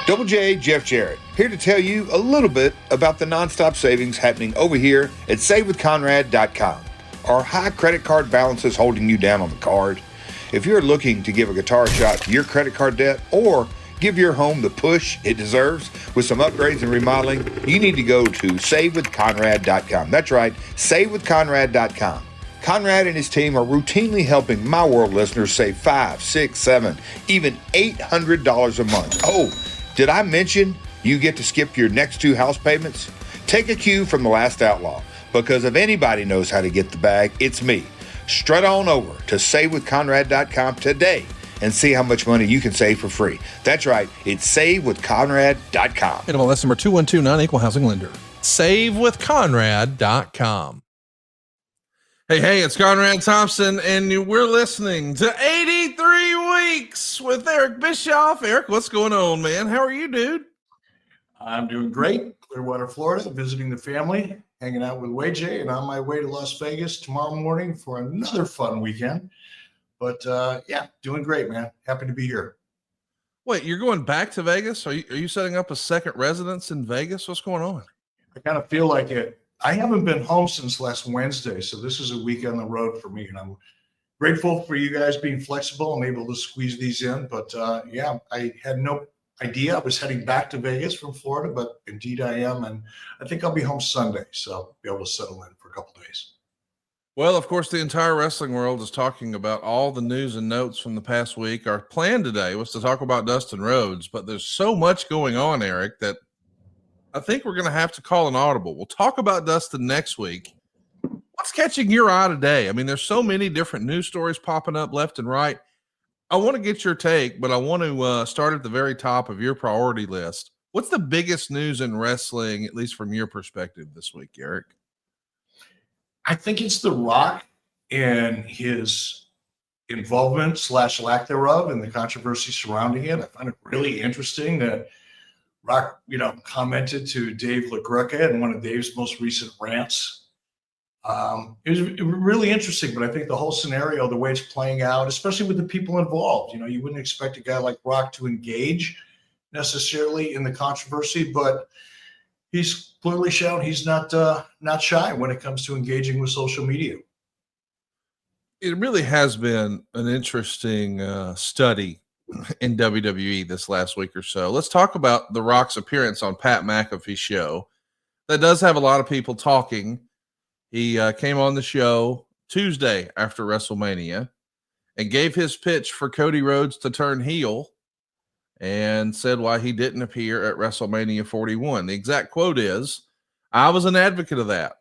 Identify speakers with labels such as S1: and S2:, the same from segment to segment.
S1: Double J, Jeff Jarrett, here to tell you a little bit about the nonstop savings happening over here at SaveWithConrad.com. Are high credit card balances holding you down on the card? If you're looking to give a guitar shot to your credit card debt or give your home the push it deserves with some upgrades and remodeling, you need to go to SaveWithConrad.com. That's right, SaveWithConrad.com. Conrad and his team are routinely helping My World listeners save $500, $600, $700, even $800 a month. Oh, did I mention you get to skip your next 2 house payments? Take a cue from the last outlaw, because if anybody knows how to get the bag, it's me. Strut on over to SaveWithConrad.com today and see how much money you can save for free. That's right, it's SaveWithConrad.com.
S2: NMLS number 2129, equal housing lender. SaveWithConrad.com. Hey, it's Conrad Thompson, and we're listening to 83 Weeks with Eric Bischoff. Eric, what's going on, man? How are you, dude?
S3: I'm doing great. Clearwater, Florida, visiting the family, hanging out with WayJ, and on my way to Las Vegas tomorrow morning for another fun weekend. But yeah, doing great, man. Happy to be here.
S2: Wait, you're going back to Vegas? Are you setting up a second residence in Vegas? What's going on?
S3: I kind of feel like it. I haven't been home since last Wednesday, so this is a week on the road for me, and I'm grateful for you guys being flexible. I'm able to squeeze these in, but yeah, I had no idea I was heading back to Vegas from Florida, but indeed I am, and I think I'll be home Sunday, so be able to settle in for a couple days.
S2: Well, of course, the entire wrestling world is talking about all the news and notes from the past week. Our plan today was to talk about Dustin Rhodes, but there's so much going on, Eric, that I think we're going to have to call an audible. We'll talk about Dustin next week. What's catching your eye today? I mean, there's so many different news stories popping up left and right. I want to get your take, but I want to start at the very top of your priority list. What's the biggest news in wrestling, at least from your perspective this week, Eric?
S3: I think it's The Rock and his involvement / lack thereof and the controversy surrounding it. I find it really interesting that Rock, commented to Dave LaGreca in one of Dave's most recent rants. It was really interesting, but I think the whole scenario, the way it's playing out, especially with the people involved, you wouldn't expect a guy like Rock to engage necessarily in the controversy, but he's clearly shown he's not shy when it comes to engaging with social media.
S2: It really has been an interesting study in WWE this last week or so. Let's talk about The Rock's appearance on Pat McAfee Show. That does have a lot of people talking. He came on the show Tuesday after WrestleMania and gave his pitch for Cody Rhodes to turn heel and said why he didn't appear at WrestleMania 41. The exact quote is, "I was an advocate of that.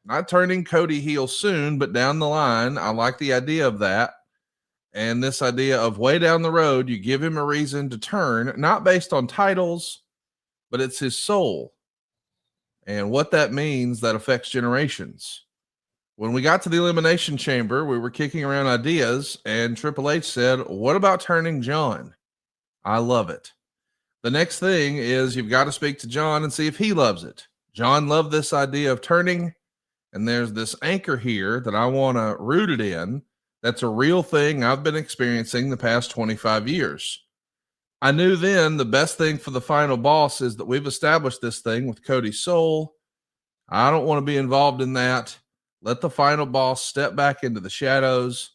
S2: Not turning Cody heel soon, but down the line. I like the idea of that. And this idea of way down the road, you give him a reason to turn, not based on titles, but it's his soul. And what that means, that affects generations." When we got to the Elimination Chamber, we were kicking around ideas, and Triple H said, "What about turning John?" I love it. The next thing is you've got to speak to John and see if he loves it. John loved this idea of turning, and there's this anchor here that I want to root it in. That's a real thing I've been experiencing the past 25 years. I knew then the best thing for the final boss is that we've established this thing with Cody's soul. I don't want to be involved in that. Let the final boss step back into the shadows.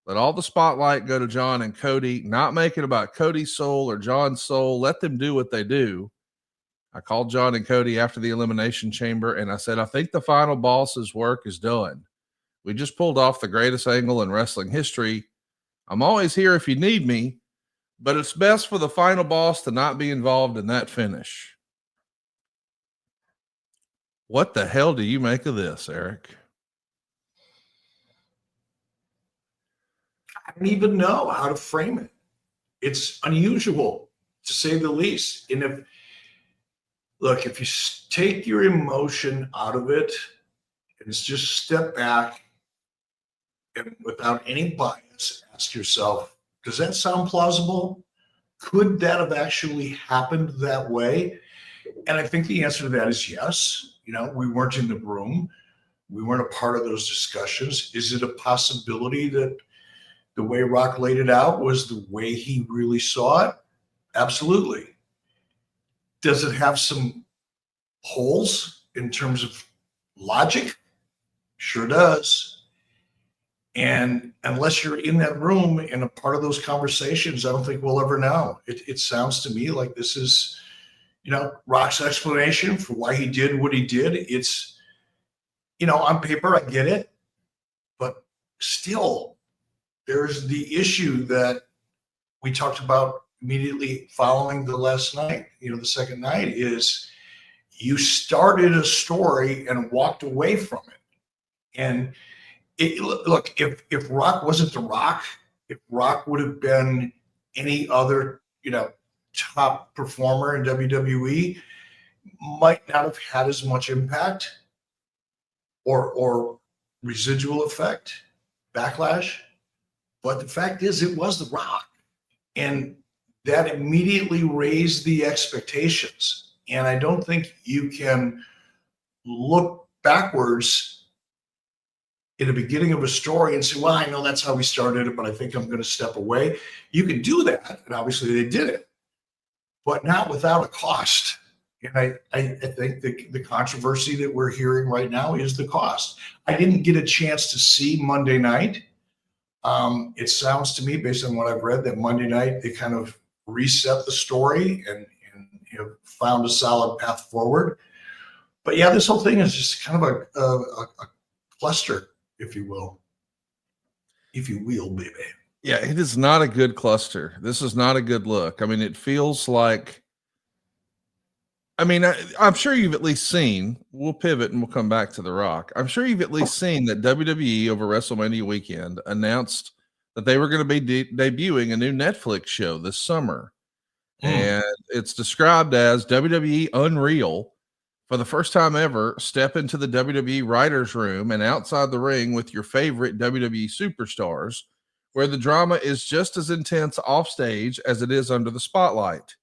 S2: Let all the spotlight go to John and Cody, not make it about Cody's soul or John's soul. Let them do what they do. I called John and Cody after the Elimination Chamber, and I said, I think the final boss's work is done. We just pulled off the greatest angle in wrestling history. I'm always here if you need me, but it's best for the final boss to not be involved in that finish. What the hell do you make of this, Eric?
S3: I don't even know how to frame it. It's unusual, to say the least. And if you take your emotion out of it and just step back and without any bias, ask yourself, does that sound plausible? Could that have actually happened that way? And I think the answer to that is yes. We weren't in the room. We weren't a part of those discussions. Is it a possibility that the way Rock laid it out was the way he really saw it? Absolutely. Does it have some holes in terms of logic? Sure does. And unless you're in that room and a part of those conversations, I don't think we'll ever know. It sounds to me like this is, Rock's explanation for why he did what he did. It's, on paper, I get it, but still, there's the issue that we talked about immediately following the last night, the second night, is you started a story and walked away from it. And look, if Rock wasn't The Rock, if Rock would have been any other, top performer in WWE, might not have had as much impact or residual effect, backlash. But the fact is, it was The Rock. And that immediately raised the expectations. And I don't think you can look backwards in the beginning of a story and say, well, I know that's how we started it, but I think I'm going to step away. You can do that. And obviously they did it, but not without a cost. And I think the controversy that we're hearing right now is the cost. I didn't get a chance to see Monday night. It sounds to me, based on what I've read, that Monday night they kind of reset the story and found a solid path forward. But yeah, this whole thing is just kind of a cluster, if you will, baby.
S2: Yeah, it is not a good cluster. This is not a good look. I mean, it feels like, I'm sure you've at least seen, we'll pivot and we'll come back to The Rock. I'm sure you've at least seen that WWE over WrestleMania weekend announced that they were going to be debuting a new Netflix show this summer. And it's described as WWE Unreal. For the first time ever, step into the WWE writer's room and outside the ring with your favorite WWE superstars, where the drama is just as intense off stage as it is under the spotlight.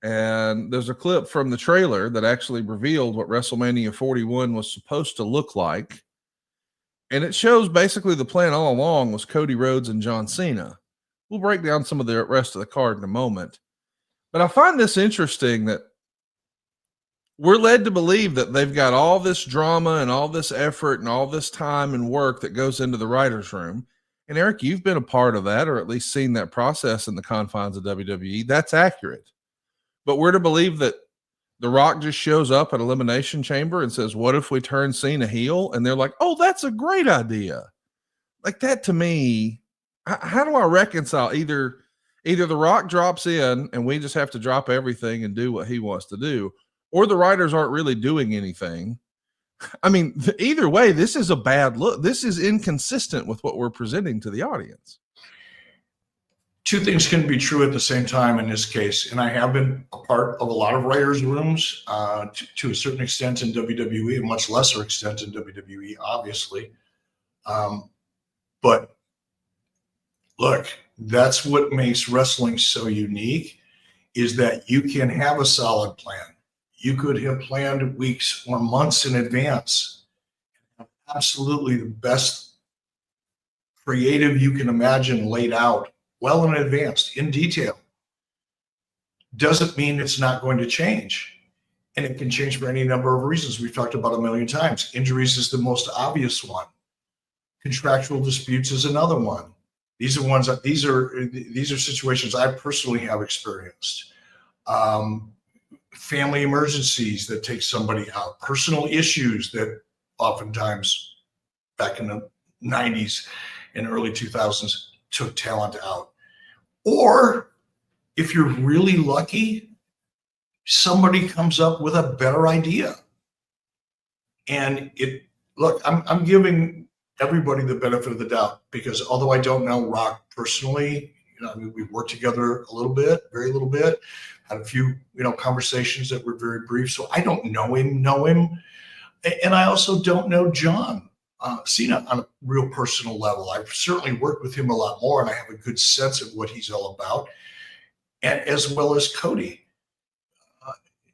S2: And there's a clip from the trailer that actually revealed what WrestleMania 41 was supposed to look like. And it shows basically the plan all along was Cody Rhodes and John Cena. We'll break down some of the rest of the card in a moment. But I find this interesting that we're led to believe that they've got all this drama and all this effort and all this time and work that goes into the writer's room. And Eric, you've been a part of that, or at least seen that process in the confines of WWE. That's accurate. But we're to believe that The Rock just shows up at Elimination Chamber and says, what if we turn Cena heel? And they're like, oh, that's a great idea. Like that to me, how do I reconcile either The Rock drops in and we just have to drop everything and do what he wants to do, or the writers aren't really doing anything. Either way, this is a bad look. This is inconsistent with what we're presenting to the audience.
S3: Two things can be true at the same time in this case. And I have been a part of a lot of writers' rooms to a certain extent in WWE, a much lesser extent in WWE, obviously. But look, that's what makes wrestling so unique, is that you can have a solid plan. You could have planned weeks or months in advance. Absolutely the best creative you can imagine laid out well in advance, in detail. Doesn't mean it's not going to change. And it can change for any number of reasons we've talked about a million times. Injuries is the most obvious one. Contractual disputes is another one. These are situations I personally have experienced. Family emergencies that take somebody out, personal issues that oftentimes back in the 90s and early 2000s took talent out. Or if you're really lucky, somebody comes up with a better idea. And I'm giving everybody the benefit of the doubt, because although I don't know Rock personally, we've worked together a little bit, very little bit, had a few, conversations that were very brief. So I don't know him. And I also don't know John Cena on a real personal level. I've certainly worked with him a lot more, and I have a good sense of what he's all about, and as well as Cody.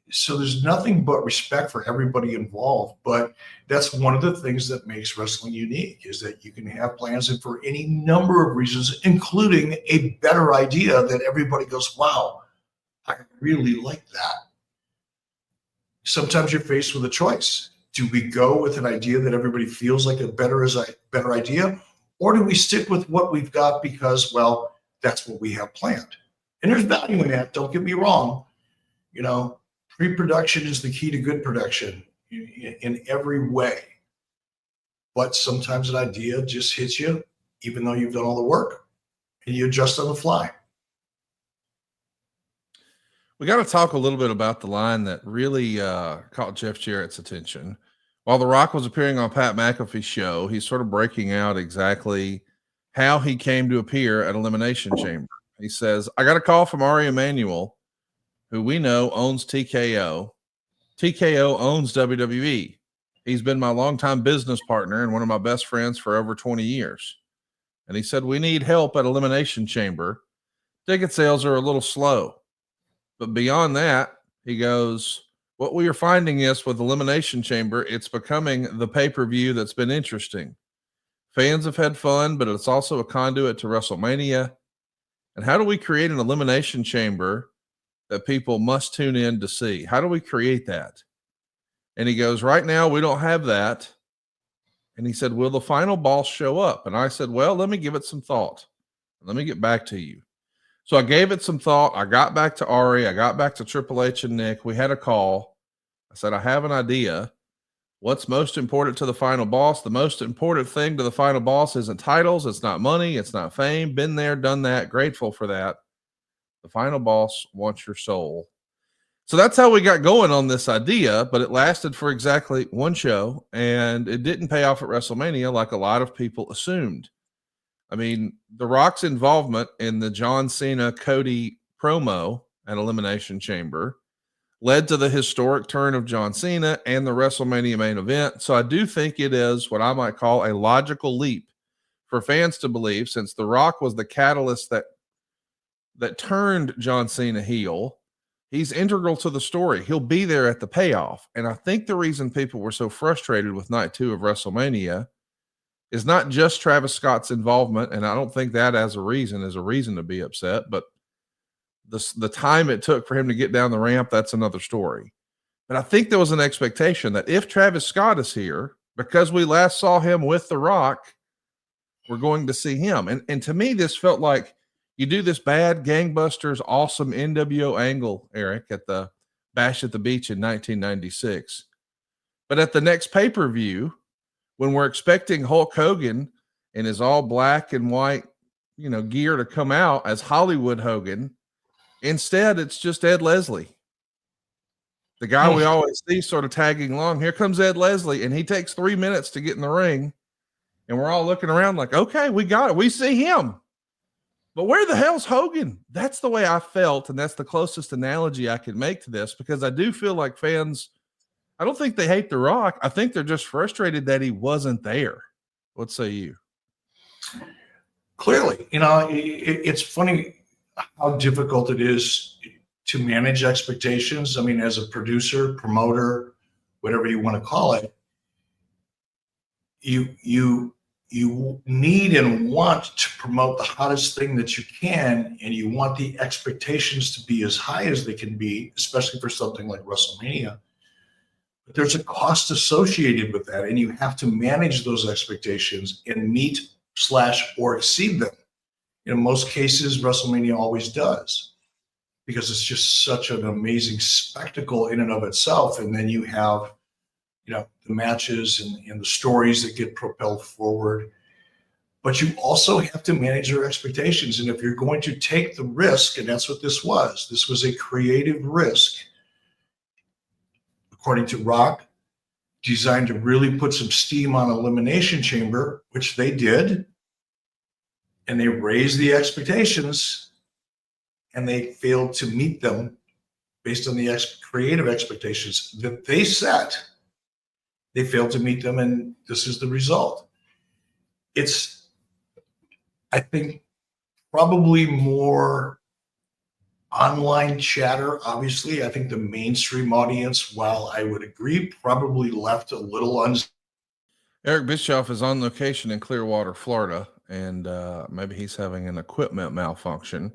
S3: So there's nothing but respect for everybody involved. But that's one of the things that makes wrestling unique, is that you can have plans, and for any number of reasons, including a better idea that everybody goes, wow, I really like that. Sometimes you're faced with a choice. Do we go with an idea that everybody feels like a better idea? Or do we stick with what we've got because, well, that's what we have planned? And there's value in that. Don't get me wrong. Pre-production is the key to good production in every way. But sometimes an idea just hits you, even though you've done all the work, and you adjust on the fly.
S2: We got to talk a little bit about the line that really caught Jeff Jarrett's attention. While The Rock was appearing on Pat McAfee Show, he's sort of breaking out exactly how he came to appear at Elimination Chamber. He says, I got a call from Ari Emanuel, who we know owns TKO. TKO owns WWE. He's been my longtime business partner and one of my best friends for over 20 years. And he said, we need help at Elimination Chamber. Ticket sales are a little slow. But beyond that, he goes, what we are finding is with Elimination Chamber, it's becoming the pay-per-view that's been interesting. Fans have had fun, but it's also a conduit to WrestleMania. And how do we create an Elimination Chamber that people must tune in to see? How do we create that? And he goes, right now, we don't have that. And he said, will the final boss show up? And I said, well, let me give it some thought. Let me get back to you. So I gave it some thought. I got back to Ari. I got back to Triple H and Nick. We had a call. I said, I have an idea. What's most important to the final boss? The most important thing to the final boss isn't titles. It's not money. It's not fame. Been there, done that. Grateful for that. The final boss wants your soul. So that's how we got going on this idea, but it lasted for exactly one show, and it didn't pay off at WrestleMania like a lot of people assumed. I mean, The Rock's involvement in the John Cena Cody promo at Elimination Chamber led to the historic turn of John Cena and the WrestleMania main event. So I do think it is what I might call a logical leap for fans to believe, since The Rock was the catalyst that turned John Cena heel. He's integral to the story. He'll be there at the payoff. And I think the reason people were so frustrated with night 2 of WrestleMania is not just Travis Scott's involvement, and I don't think that as a reason is a reason to be upset, but the time it took for him to get down the ramp, that's another story. But I think there was an expectation that if Travis Scott is here, because we last saw him with The Rock, we're going to see him. And to me, this felt like you do this bad gangbusters, awesome NWO angle, Eric, at the Bash at the Beach in 1996. But at the next pay-per-view, when we're expecting Hulk Hogan in his all black and white, gear to come out as Hollywood Hogan, instead it's just Ed Leslie, the guy we always see sort of tagging along. Here comes Ed Leslie, and he takes 3 minutes to get in the ring, and we're all looking around like, okay, we got it. We see him. But where the hell's Hogan? That's the way I felt, and that's the closest analogy I could make to this, because I do feel like fans, I don't think they hate The Rock. I think they're just frustrated that he wasn't there. What say you?
S3: Clearly, it's funny how difficult it is to manage expectations. I mean, as a producer, promoter, whatever you want to call it, you need and want to promote the hottest thing that you can, and you want the expectations to be as high as they can be, especially for something like WrestleMania. But there's a cost associated with that, and you have to manage those expectations and meet / or exceed them. In most cases, WrestleMania always does, because it's just such an amazing spectacle in and of itself. And then you have, the matches and the stories that get propelled forward. But you also have to manage your expectations. And if you're going to take the risk, and that's what this was a creative risk, according to Rock, designed to really put some steam on Elimination Chamber, which they did. And they raised the expectations, and they failed to meet them based on the creative expectations that they set. They failed to meet them, and this is the result. It's, I think, probably more online chatter. Obviously, I think the mainstream audience, while I would agree, probably left a little
S2: Eric Bischoff is on location in Clearwater, Florida, and maybe he's having an equipment malfunction.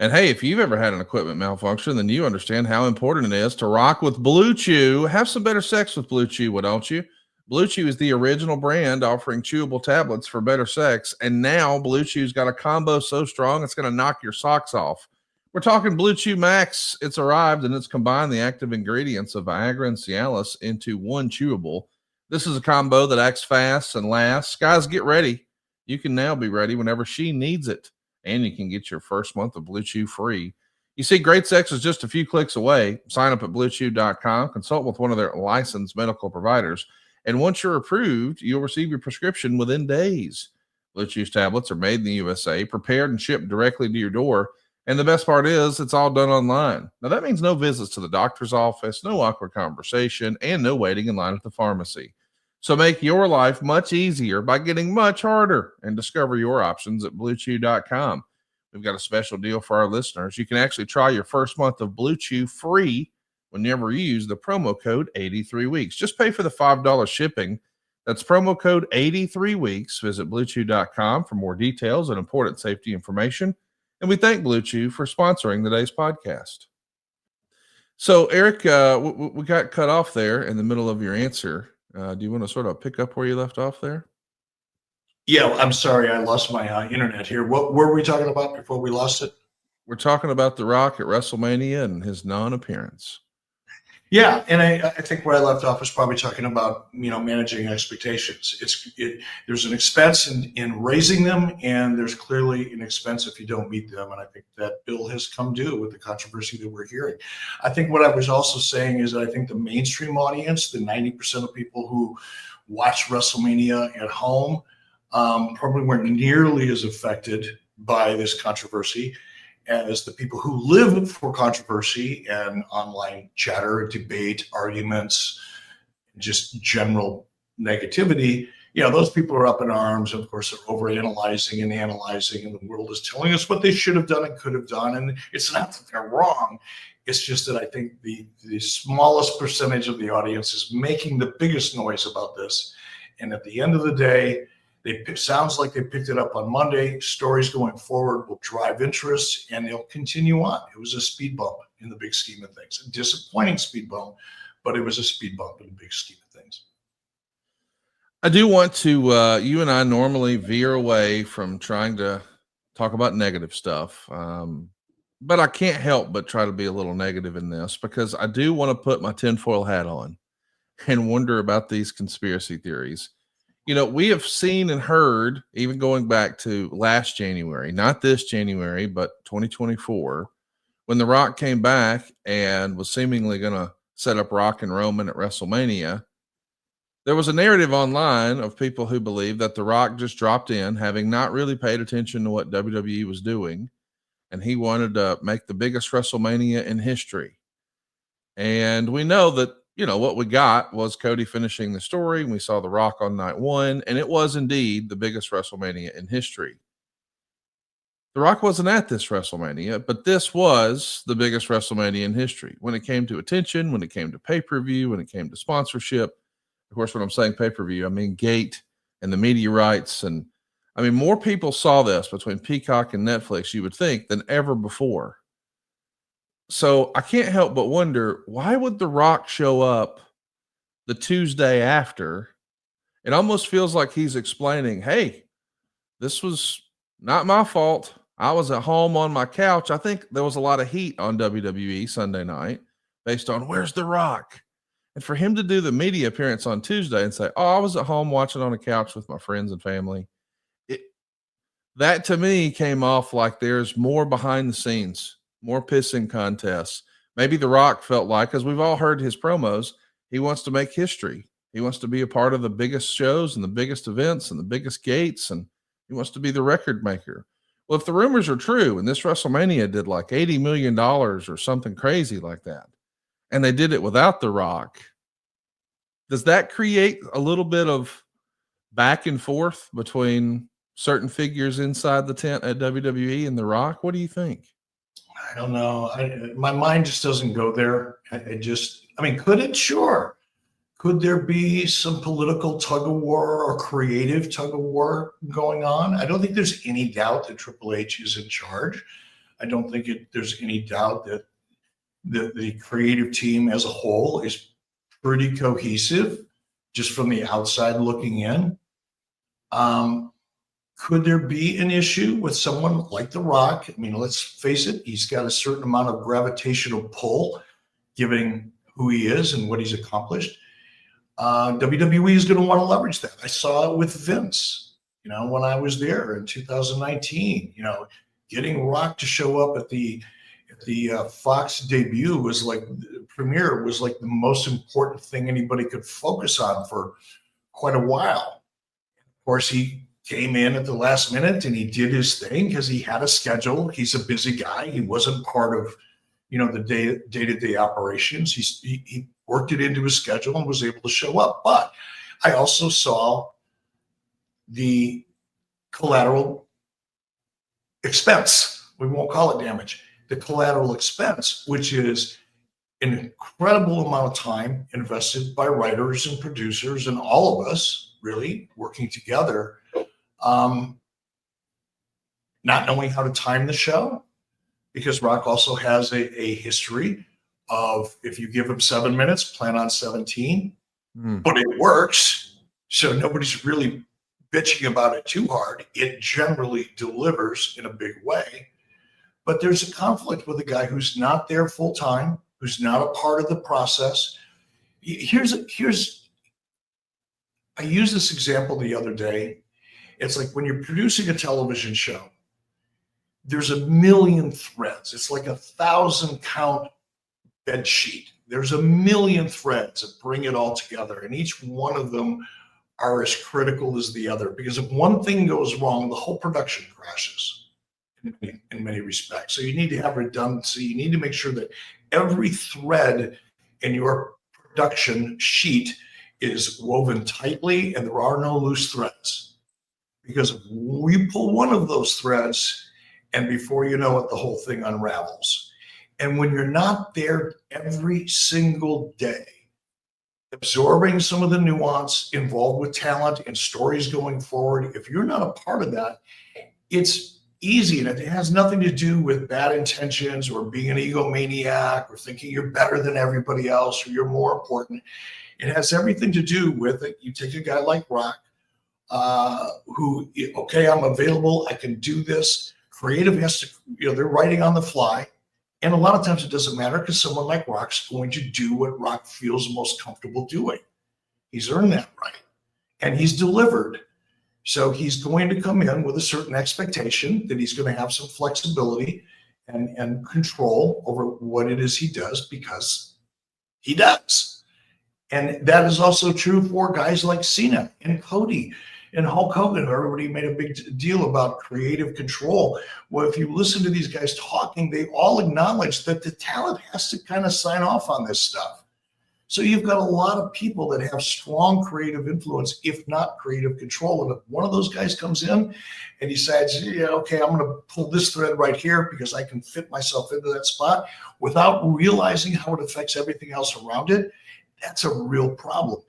S2: And hey, if you've ever had an equipment malfunction, then you understand how important it is to rock with Blue Chew. Have some better sex with Blue Chew, why don't you? Blue Chew is the original brand offering chewable tablets for better sex. And now Blue Chew's got a combo so strong, it's going to knock your socks off. We're talking Blue Chew Max. It's arrived and it's combined the active ingredients of Viagra and Cialis into one chewable. This is a combo that acts fast and lasts. Guys, get ready. You can now be ready whenever she needs it. And you can get your first month of Blue Chew free. You see, great sex is just a few clicks away. Sign up at bluechew.com, consult with one of their licensed medical providers. And once you're approved, you'll receive your prescription within days. Blue Chew's tablets are made in the USA, prepared and shipped directly to your door. And the best part is it's all done online. Now, that means no visits to the doctor's office, no awkward conversation, and no waiting in line at the pharmacy. So make your life much easier by getting much harder and discover your options at bluechew.com. We've got a special deal for our listeners. You can actually try your first month of Blue Chew free whenever you use the promo code 83Weeks. Just pay for the $5 shipping. That's promo code 83Weeks. Visit bluechew.com for more details and important safety information. And we thank Blue Chew for sponsoring today's podcast. So, Eric, we got cut off there in the middle of your answer. Do you want to sort of pick up where you left off there?
S3: Yeah, I'm sorry. I lost my internet here. What were we talking about before we lost it?
S2: We're talking about The Rock at WrestleMania and his non-appearance.
S3: Yeah, and I think where I left off was probably talking about, managing expectations. There's an expense in raising them, and there's clearly an expense if you don't meet them. And I think that bill has come due with the controversy that we're hearing. I think what I was also saying is that I think the mainstream audience, the 90% of people who watch WrestleMania at home, probably weren't nearly as affected by this controversy as the people who live for controversy and online chatter, debate, arguments, just general negativity. Those people are up in arms. Of course, they're overanalyzing and analyzing, and the world is telling us what they should have done and could have done. And it's not that they're wrong. It's just that I think the smallest percentage of the audience is making the biggest noise about this. And at the end of the day, it sounds like they picked it up on Monday. Stories going forward will drive interest, and they'll continue on. It was a speed bump in the big scheme of things. A disappointing speed bump, but it was a speed bump in the big scheme of things.
S2: I do want to, you and I normally veer away from trying to talk about negative stuff, but I can't help but try to be a little negative in this because I do want to put my tinfoil hat on and wonder about these conspiracy theories. We have seen and heard, even going back to last January, not this January, but 2024, when The Rock came back and was seemingly going to set up Rock and Roman at WrestleMania. There was a narrative online of people who believed that The Rock just dropped in, having not really paid attention to what WWE was doing, and he wanted to make the biggest WrestleMania in history. And we know that what we got was Cody finishing the story. And we saw The Rock on night one, and it was indeed the biggest WrestleMania in history. The Rock wasn't at this WrestleMania, but this was the biggest WrestleMania in history when it came to attention, when it came to pay-per-view, when it came to sponsorship. Of course, when I'm saying pay-per-view, I mean gate and the media rights. And I mean, more people saw this between Peacock and Netflix, you would think, than ever before. So I can't help but wonder, why would The Rock show up the Tuesday after? It almost feels like he's explaining, hey, this was not my fault. I was at home on my couch. I think there was a lot of heat on WWE Sunday night based on where's The Rock? And for him to do the media appearance on Tuesday and say, oh, I was at home watching on a couch with my friends and family. That to me came off like there's more behind the scenes. More pissing contests. Maybe The Rock felt like, as we've all heard his promos, he wants to make history. He wants to be a part of the biggest shows and the biggest events and the biggest gates, and he wants to be the record maker. Well, if the rumors are true, and this WrestleMania did like $80 million or something crazy like that, and they did it without The Rock, does that create a little bit of back and forth between certain figures inside the tent at WWE and The Rock? What do you think?
S3: I don't know. My mind just doesn't go there. Could it? Sure. Could there be some political tug of war or creative tug of war going on? I don't think there's any doubt that Triple H is in charge. I don't think there's any doubt that the creative team as a whole is pretty cohesive, just from the outside looking in. Could there be an issue with someone like The Rock? I mean, let's face it, he's got a certain amount of gravitational pull, given who he is and what he's accomplished. WWE is going to want to leverage that. I saw it with Vince, when I was there in 2019, getting Rock to show up at the Fox debut was like the premiere was like the most important thing anybody could focus on for quite a while. Of course, he came in at the last minute and he did his thing because he had a schedule. He's a busy guy. He wasn't part of, the day-to-day operations. He worked it into his schedule and was able to show up. But I also saw the collateral expense. We won't call it damage. The collateral expense, which is an incredible amount of time invested by writers and producers and all of us really working together, not knowing how to time the show, because Rock also has a history of, if you give him 7 minutes, plan on 17, but it works. So nobody's really bitching about it too hard. It generally delivers in a big way. But there's a conflict with a guy who's not there full time, who's not a part of the process. I used this example the other day. It's like when you're producing a television show, there's a million threads. It's like 1,000 count bed sheet. There's a million threads that bring it all together, and each one of them are as critical as the other, because if one thing goes wrong, the whole production crashes in many respects. So you need to have redundancy. You need to make sure that every thread in your production sheet is woven tightly and there are no loose threads. Because if we pull one of those threads, and before you know it, the whole thing unravels. And when you're not there every single day, absorbing some of the nuance involved with talent and stories going forward, if you're not a part of that, it's easy. And it has nothing to do with bad intentions or being an egomaniac or thinking you're better than everybody else or you're more important. It has everything to do with it. You take a guy like Rock, who, okay, I'm available, I can do this. Creative has to, they're writing on the fly. And a lot of times it doesn't matter, because someone like Rock's going to do what Rock feels most comfortable doing. He's earned that right. And he's delivered. So he's going to come in with a certain expectation that he's going to have some flexibility and control over what it is he does, because he does. And that is also true for guys like Cena and Cody and Hulk Hogan. Everybody made a big deal about creative control. Well, if you listen to these guys talking, they all acknowledge that the talent has to kind of sign off on this stuff. So you've got a lot of people that have strong creative influence, if not creative control. And if one of those guys comes in and decides, okay, I'm going to pull this thread right here because I can fit myself into that spot, without realizing how it affects everything else around it, that's a real problem.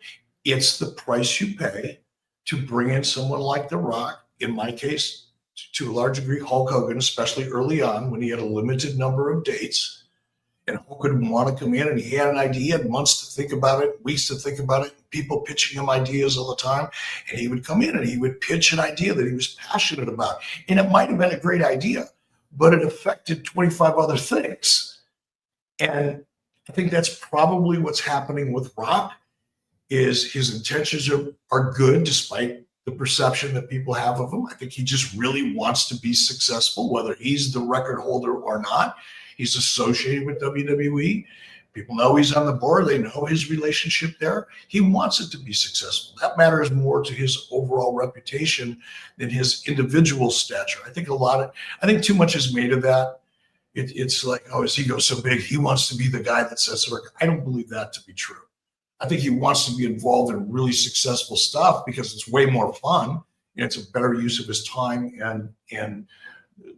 S3: It's the price you pay to bring in someone like The Rock, in my case, to a large degree, Hulk Hogan, especially early on when he had a limited number of dates. And Hulk would want to come in and he had an idea, had months to think about it, weeks to think about it, people pitching him ideas all the time. And he would come in and he would pitch an idea that he was passionate about. And it might have been a great idea, but it affected 25 other things. And I think that's probably what's happening with Rock, is his intentions are good despite the perception that people have of him. I think he just really wants to be successful, whether he's the record holder or not. He's associated with WWE. People know he's on the board. They know his relationship there. He wants it to be successful. That matters more to his overall reputation than his individual stature. I think too much is made of that. It's like, oh, his ego's so big, he wants to be the guy that sets the record. I don't believe that to be true. I think he wants to be involved in really successful stuff because it's way more fun and it's a better use of his time and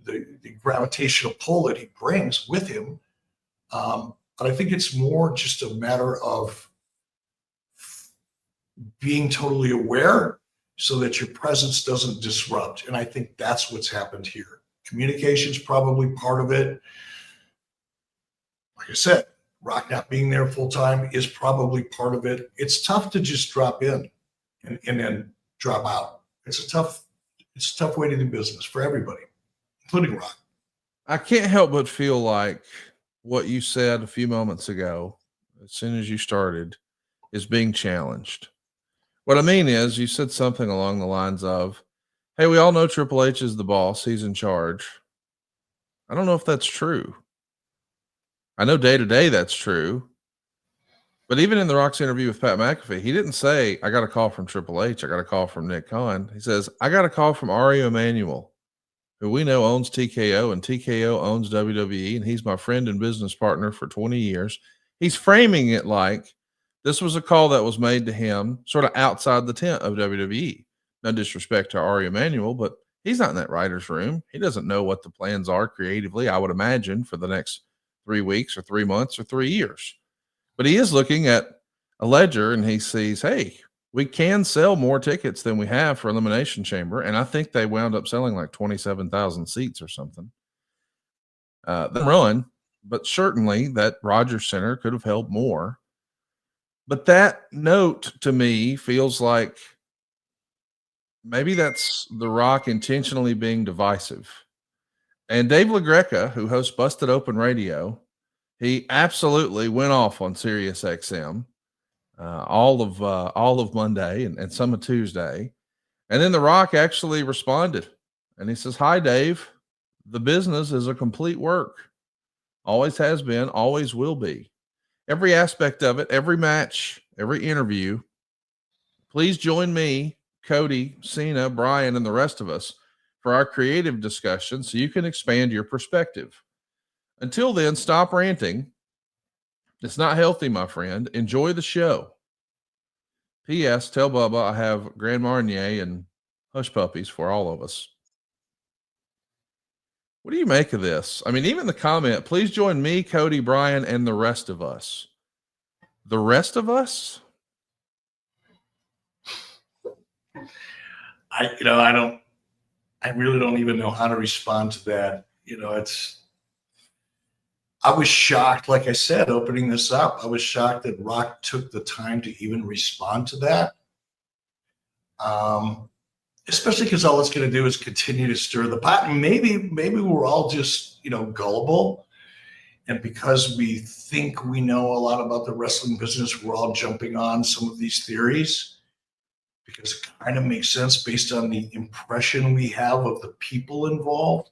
S3: the gravitational pull that he brings with him. But I think it's more just a matter of being totally aware so that your presence doesn't disrupt. And I think that's what's happened here. Communication's probably part of it. Like I said, Rock not being there full time is probably part of it. It's tough to just drop in and then drop out. It's a tough way to do business for everybody, including Rock.
S2: I can't help but feel like what you said a few moments ago, as soon as you started, is being challenged. What I mean is, you said something along the lines of, hey, we all know Triple H is the boss. He's in charge. I don't know if that's true. I know day to day that's true. But even in The Rock's interview with Pat McAfee, he didn't say, I got a call from Triple H. I got a call from Nick Khan. He says, I got a call from Ari Emanuel, who we know owns TKO, and TKO owns WWE, and he's my friend and business partner for 20 years. He's framing it like this was a call that was made to him sort of outside the tent of WWE. No disrespect to Ari Emanuel, but he's not in that writer's room. He doesn't know what the plans are creatively, I would imagine, for the next 3 weeks or 3 months or 3 years. But he is looking at a ledger and he sees, hey, we can sell more tickets than we have for Elimination Chamber. And I think they wound up selling like 27,000 seats or something. The run, but certainly that Rogers Center could have held more. But that note to me feels like maybe that's The Rock intentionally being divisive. And Dave LaGreca, who hosts Busted Open Radio, he absolutely went off on Sirius XM all of Monday and some of Tuesday. And then The Rock actually responded and he says, hi, Dave. The business is a complete work. Always has been, always will be. Every aspect of it, every match, every interview. Please join me, Cody, Cena, Brian, and the rest of us for our creative discussion so you can expand your perspective. Until then, stop ranting. It's not healthy, my friend. Enjoy the show. P.S. Tell Bubba I have Grand Marnier and hush puppies for all of us. What do you make of this? I mean, even the comment, please join me, Cody, Brian, and the rest of us. The rest of us?
S3: I really don't even know how to respond to that. I was shocked, like I said, opening this up, I was shocked that Rock took the time to even respond to that. Especially because all it's going to do is continue to stir the pot. And maybe we're all just, gullible. And because we think we know a lot about the wrestling business, we're all jumping on some of these theories because it kind of makes sense based on the impression we have of the people involved.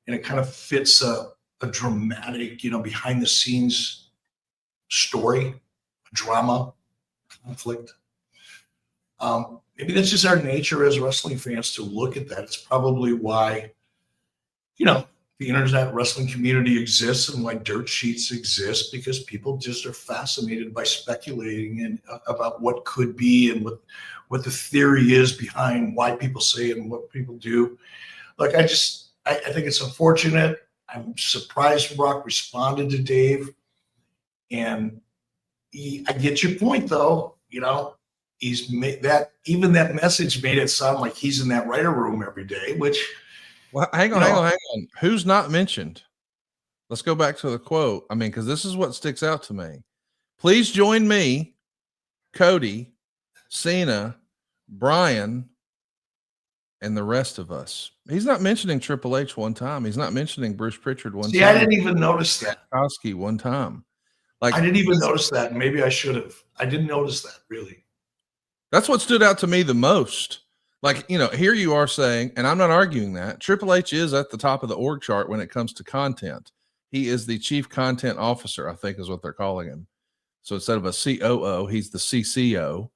S3: And it kind of fits a dramatic, behind the scenes story, drama, conflict. Maybe that's just our nature as wrestling fans to look at that. It's probably why, the internet wrestling community exists and why dirt sheets exist, because people just are fascinated by speculating and about what could be and what the theory is behind why people say it and what people do. Like, I think it's unfortunate. I'm surprised Rock responded to Dave. And I get your point, though. He's made that, even that message made it sound like he's in that writer room every day, which.
S2: Well, hang on. Who's not mentioned? Let's go back to the quote. I mean, because this is what sticks out to me. Please join me, Cody, Cena, Brian, and the rest of us. He's not mentioning Triple H one time. He's not mentioning Bruce Pritchard one time.
S3: See, I didn't even notice that.
S2: Kowski one time.
S3: I didn't even notice that. Maybe I should have. I didn't notice that, really.
S2: That's what stood out to me the most. Here you are saying, and I'm not arguing that, Triple H is at the top of the org chart when it comes to content. He is the chief content officer, I think is what they're calling him. So instead of a COO, he's the CCO.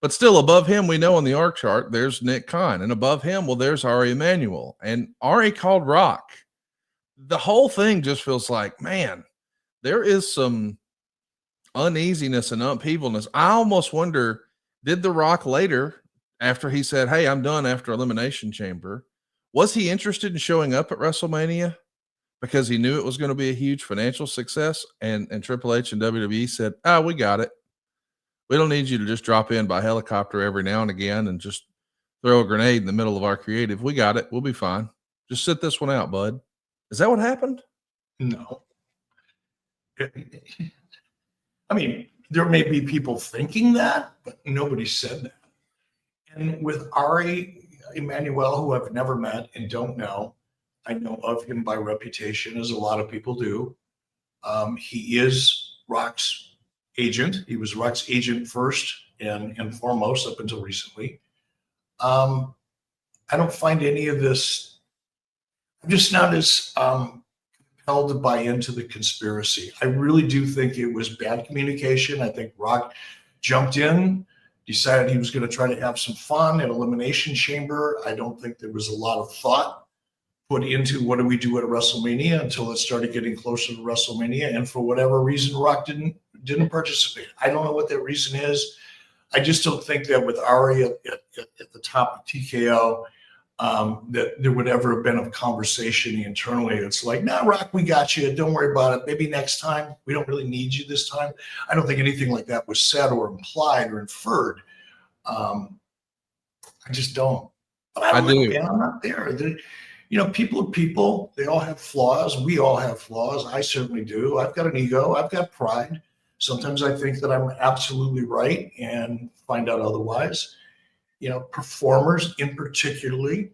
S2: But still above him, we know on the org chart, there's Nick Khan. And above him, well, there's Ari Emanuel. And Ari called Rock. The whole thing just feels like, man, there is some uneasiness and upheavalness. I almost wonder, did The Rock later, after he said, hey, I'm done after Elimination Chamber, was he interested in showing up at WrestleMania because he knew it was going to be a huge financial success? And Triple H and WWE said, we got it. We don't need you to just drop in by helicopter every now and again and just throw a grenade in the middle of our creative. We got it. We'll be fine. Just sit this one out, bud. Is that what happened?
S3: No. I mean, there may be people thinking that, but nobody said that. And with Ari Emanuel, who I've never met and don't know, I know of him by reputation, as a lot of people do. He is Rock's agent. He was Rock's agent first and foremost up until recently. I don't find any of this. I'm just not as compelled to buy into the conspiracy. I really do think it was bad communication. I think Rock jumped in, decided he was going to try to have some fun at Elimination Chamber. I don't think there was a lot of thought put into what do we do at WrestleMania until it started getting closer to WrestleMania. And for whatever reason, Rock didn't participate. I don't know what that reason is. I just don't think that with Ari at the top of TKO, that there would ever have been a conversation internally. It's like, nah, Rock, we got you. Don't worry about it. Maybe next time. We don't really need you this time. I don't think anything like that was said or implied or inferred. I just don't. But I do. Man, I'm not there. People are people. They all have flaws. We all have flaws. I certainly do. I've got an ego. I've got pride. Sometimes I think that I'm absolutely right and find out otherwise. Performers in particular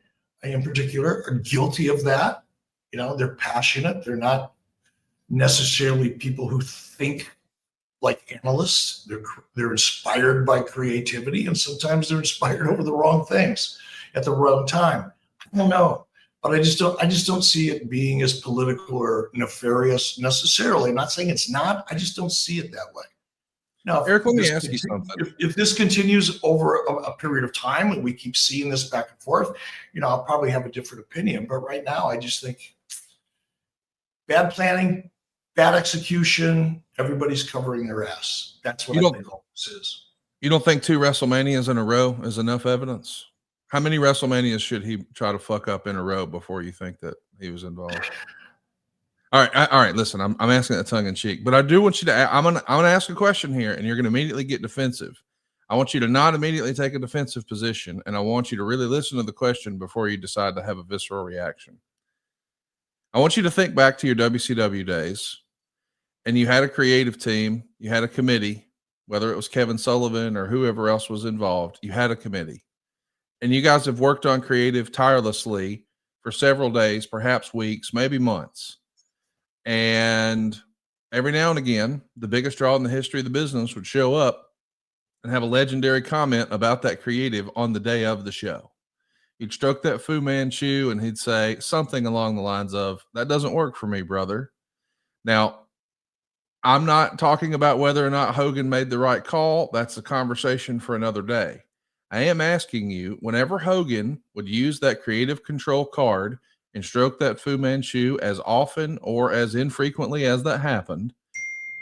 S3: are guilty of that. They're passionate. They're not necessarily people who think like analysts. They're inspired by creativity, and sometimes they're inspired over the wrong things at the wrong time. I don't know. But I just don't see it being as political or nefarious necessarily. I'm not saying it's not. I just don't see it that way. Now,
S2: Eric, let me ask you something.
S3: If this continues over a period of time and we keep seeing this back and forth, I'll probably have a different opinion. But right now, I just think bad planning, bad execution, everybody's covering their ass. That's what I think all this is.
S2: You don't think 2 WrestleManias in a row is enough evidence? How many WrestleManias should he try to fuck up in a row before you think that he was involved? All right. Listen, I'm asking that tongue in cheek, but I do want you to. I'm gonna ask a question here, and you're gonna immediately get defensive. I want you to not immediately take a defensive position, and I want you to really listen to the question before you decide to have a visceral reaction. I want you to think back to your WCW days, and you had a creative team, you had a committee, whether it was Kevin Sullivan or whoever else was involved. You had a committee. And you guys have worked on creative tirelessly for several days, perhaps weeks, maybe months. And every now and again, the biggest draw in the history of the business would show up and have a legendary comment about that creative on the day of the show. He'd stroke that Fu Manchu and he'd say something along the lines of, "That doesn't work for me, brother." Now, I'm not talking about whether or not Hogan made the right call. That's a conversation for another day. I am asking you, whenever Hogan would use that creative control card and stroke that Fu Manchu as often or as infrequently as that happened,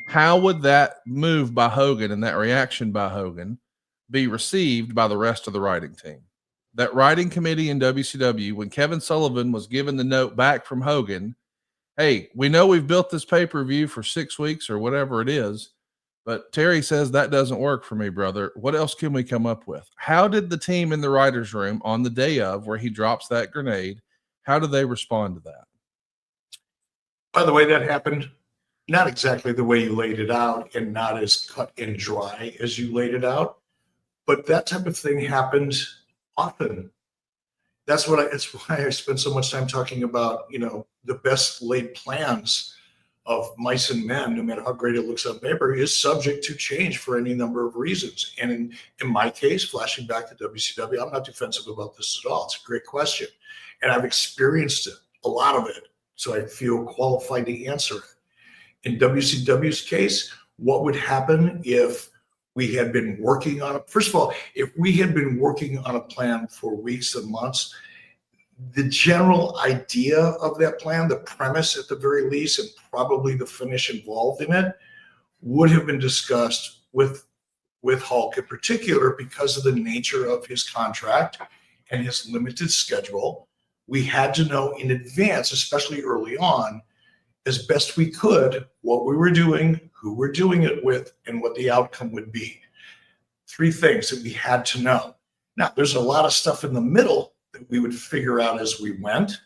S2: how would that move by Hogan and that reaction by Hogan be received by the rest of the writing team? That writing committee in WCW, when Kevin Sullivan was given the note back from Hogan, "Hey, we know we've built this pay-per-view for 6 weeks or whatever it is, but Terry says that doesn't work for me, brother. What else can we come up with?" How did the team in the writer's room on the day of where he drops that grenade, how do they respond to that?
S3: By the way, that happened not exactly the way you laid it out and not as cut and dry as you laid it out, but that type of thing happened often. It's why I spend so much time talking about, the best laid plans of mice and men, no matter how great it looks on paper, is subject to change for any number of reasons. And in my case, flashing back to WCW, I'm not defensive about this at all. It's a great question. And I've experienced it, a lot of it. So I feel qualified to answer it. In WCW's case, what would happen if we had been working on it? First of all, if we had been working on a plan for weeks and months, the general idea of that plan, the premise at the very least, and probably the finish involved in it, would have been discussed with Hulk in particular because of the nature of his contract and his limited schedule. We had to know in advance, especially early on, as best we could, what we were doing, who we're doing it with, and what the outcome would be. 3 things that we had to know. Now, there's a lot of stuff in the middle that we would figure out as we went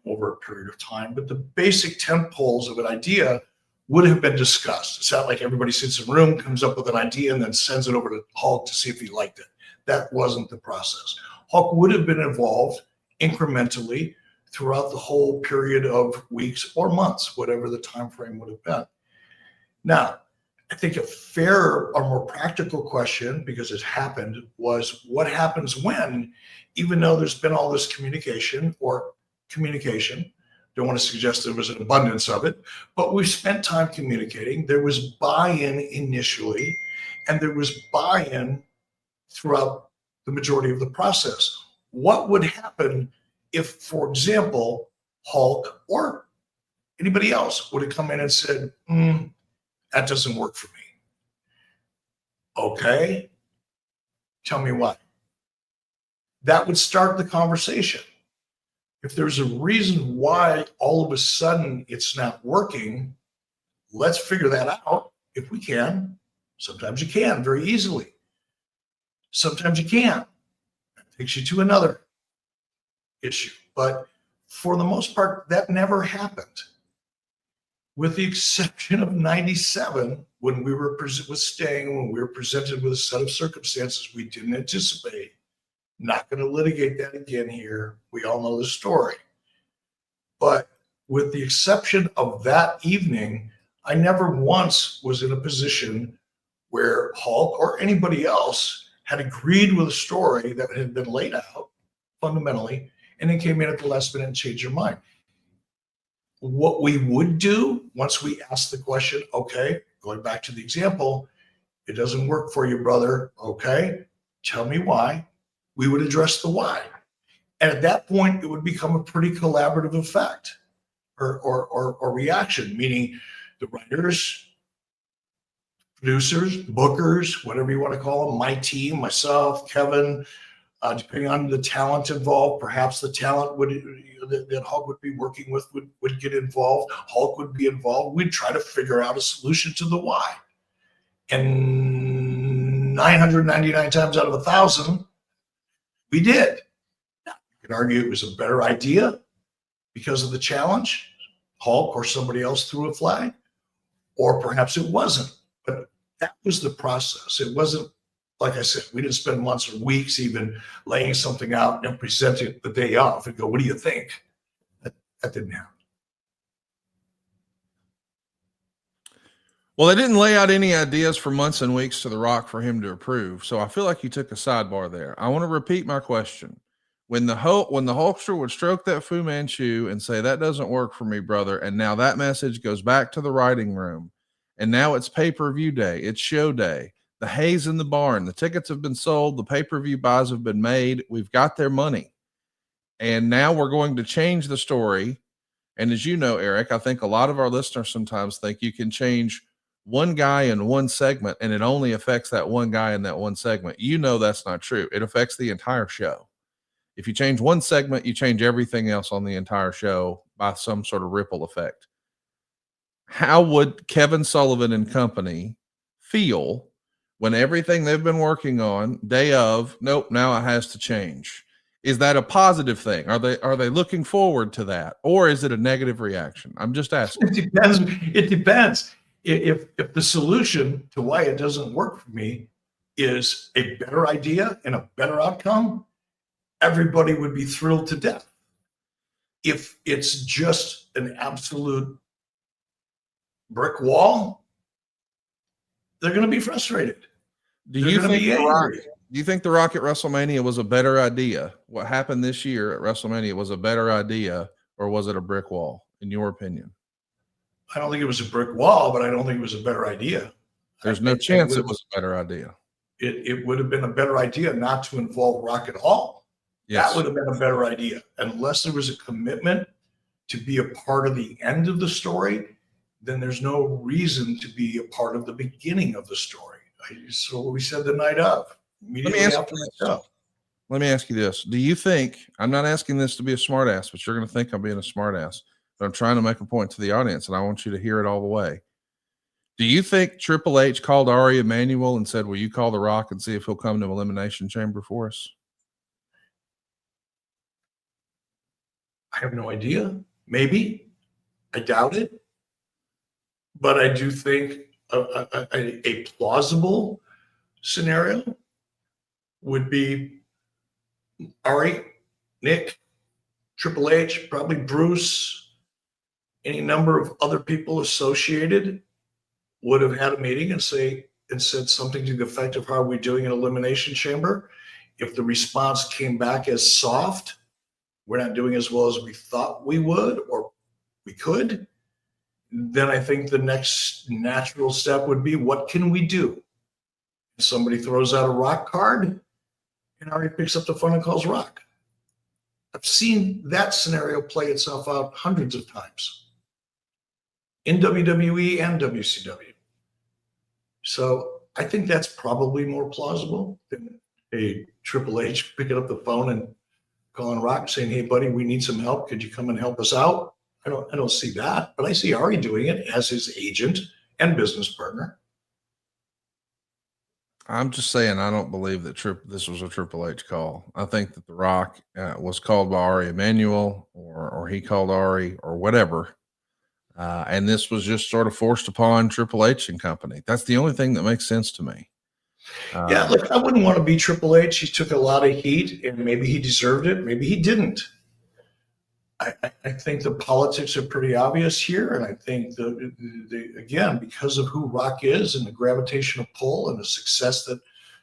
S3: over a period of time, but the basic tent poles of an idea would have been discussed. It's not like everybody sits in a room, comes up with an idea, and then sends it over to Hulk to see if he liked it. That wasn't the process. Hulk would have been involved incrementally throughout the whole period of weeks or months, whatever the time frame would have been. Now, I think a fair or more practical question, because it happened, was what happens when, even though there's been all this communication, don't want to suggest there was an abundance of it, but we spent time communicating. There was buy-in initially, and there was buy-in throughout the majority of the process. What would happen if, for example, Hulk or anybody else would have come in and said, that doesn't work for me? Okay, tell me why. That would start the conversation. If there's a reason why all of a sudden it's not working, let's figure that out if we can. Sometimes you can very easily. Sometimes you can't. That takes you to another issue. But for the most part, that never happened. With the exception of 97, when we were when we were presented with a set of circumstances we didn't anticipate. Not going to litigate that again here. We all know the story. But with the exception of that evening, I never once was in a position where Hulk or anybody else had agreed with a story that had been laid out fundamentally, and then came in at the last minute and changed their mind. What we would do once we asked the question, okay, going back to the example, it doesn't work for you, brother. Okay, tell me why. We would address the why. And at that point, it would become a pretty collaborative effect or reaction, meaning the writers, producers, bookers, whatever you want to call them, my team, myself, Kevin, depending on the talent involved, perhaps the talent that Hulk would be working with would get involved. Hulk would be involved. We'd try to figure out a solution to the why. And 999 times out of 1,000, we did. Now, you can argue it was a better idea because of the challenge. Hulk or somebody else threw a flag, or perhaps it wasn't. But that was the process. It wasn't, like I said, we didn't spend months or weeks even laying something out and present it the day off and go, what do you think? That didn't happen.
S2: Well, they didn't lay out any ideas for months and weeks to The Rock for him to approve. So I feel like you took a sidebar there. I want to repeat my question. When the Hulkster would stroke that Fu Manchu and say, that doesn't work for me, brother. And now that message goes back to the writing room. And now it's pay-per-view day. It's show day. The hay's in the barn. The tickets have been sold. The pay-per-view buys have been made. We've got their money. And now we're going to change the story. And as you know, Eric, I think a lot of our listeners sometimes think you can change one guy in one segment and it only affects that one guy in that one segment. You know that's not true. It affects the entire show. If you change one segment, you change everything else on the entire show by some sort of ripple effect. How would Kevin Sullivan and company feel when everything they've been working on, day of, nope, now it has to change? Is that a positive thing? Are they looking forward to that? Or is it a negative reaction? I'm just asking.
S3: It depends. If the solution to why it doesn't work for me is a better idea and a better outcome, everybody would be thrilled to death. If it's just an absolute brick wall, they're going to be frustrated.
S2: Do you think The Rock at WrestleMania was a better idea? What happened this year at WrestleMania was a better idea, or was it a brick wall, in your opinion?
S3: I don't think it was a brick wall, but I don't think it was a better idea.
S2: There's no chance it was a better idea.
S3: It would have been a better idea not to involve Rock at all. Yes. That would have been a better idea. Unless there was a commitment to be a part of the end of the story, then there's no reason to be a part of the beginning of the story. So what we said the night of, immediately after the show.
S2: Let me ask you this. Do you think, I'm not asking this to be a smart ass, but you're going to think I'm being a smart ass, but I'm trying to make a point to the audience and I want you to hear it all the way. Do you think Triple H called Ari Emanuel and said, will you call The Rock and see if he'll come to Elimination Chamber for us?
S3: I have no idea. Maybe. I doubt it. But I do think a plausible scenario would be Ari, Nick, Triple H, probably Bruce, any number of other people associated would have had a meeting and said something to the effect of, how are we doing in Elimination Chamber? If the response came back as soft, we're not doing as well as we thought we would or we could, then I think the next natural step would be, what can we do? Somebody throws out a Rock card and Ari picks up the phone and calls Rock. I've seen that scenario play itself out hundreds of times in WWE and WCW. So I think that's probably more plausible than a Triple H picking up the phone and calling Rock saying, hey, buddy, we need some help. Could you come and help us out? I don't see that, but I see Ari doing it as his agent and business partner.
S2: I'm just saying, I don't believe that this was a Triple H call. I think that The Rock was called by Ari Emanuel, or he called Ari, or whatever. And this was just sort of forced upon Triple H and company. That's the only thing that makes sense to me.
S3: Yeah, look, I wouldn't want to be Triple H. He took a lot of heat, and maybe he deserved it. Maybe he didn't. I think the politics are pretty obvious here, and I think again, because of who Rock is and the gravitational pull and the success that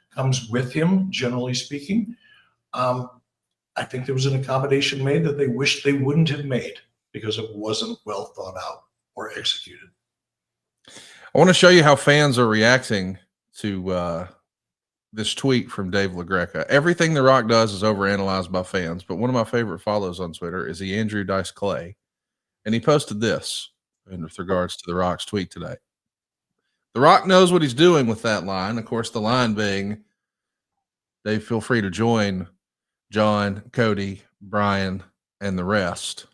S3: comes with him, generally speaking, I think there was an accommodation made that they wished they wouldn't have made because it wasn't well thought out or executed.
S2: I want to show you how fans are reacting to this tweet from Dave LaGreca. Everything The Rock does is overanalyzed by fans, but one of my favorite follows on Twitter is the Andrew Dice Clay, and he posted this with regards to The Rock's tweet today. The Rock knows what he's doing with that line. Of course, the line being, Dave, feel free to join John, Cody, Brian, and the rest.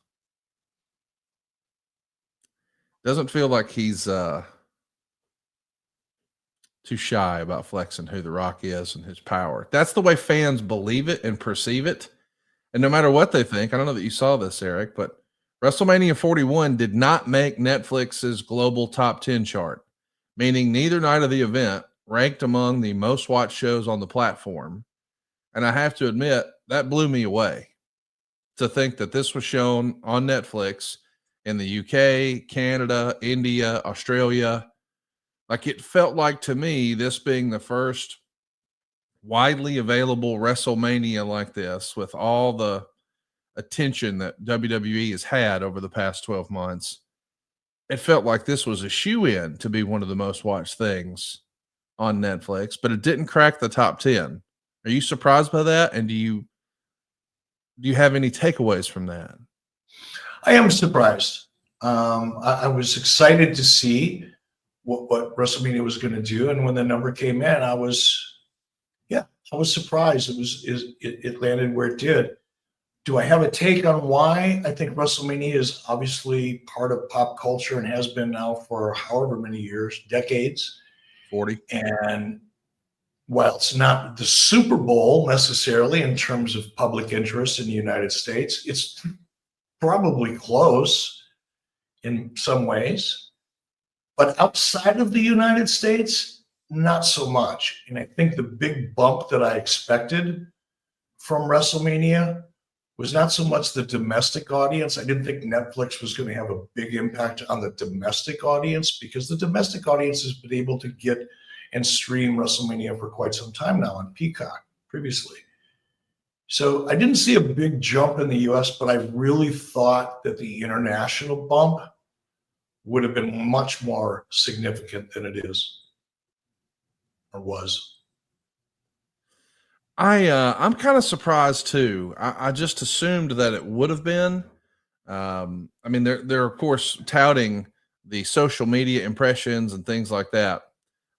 S2: Doesn't feel like he's too shy about flexing who The Rock is and his power. That's the way fans believe it and perceive it. And no matter what they think, I don't know that you saw this, Eric, but WrestleMania 41 did not make Netflix's global top 10 chart, meaning neither night of the event ranked among the most watched shows on the platform. And I have to admit, that blew me away to think that this was shown on Netflix in the UK, Canada, India, Australia. Like, it felt like to me, this being the first widely available WrestleMania like this, with all the attention that WWE has had over the past 12 months, it felt like this was a shoe-in to be one of the most watched things on Netflix, but it didn't crack the top 10. Are you surprised by that? And do you have any takeaways from that?
S3: I am surprised. I was excited to see what WrestleMania was going to do, and when the number came in, I was surprised. It landed where it did. Do I have a take on why? I think WrestleMania is obviously part of pop culture and has been now for however many years, decades.
S2: 40.
S3: And while it's not the Super Bowl necessarily in terms of public interest in the United States, it's probably close in some ways. But outside of the United States, not so much. And I think the big bump that I expected from WrestleMania was not so much the domestic audience. I didn't think Netflix was going to have a big impact on the domestic audience, because the domestic audience has been able to get and stream WrestleMania for quite some time now on Peacock previously. So I didn't see a big jump in the US, but I really thought that the international bump would have been much more significant than it is or was.
S2: I'm kind of surprised too. I just assumed that it would have been. I mean, they're of course touting the social media impressions and things like that.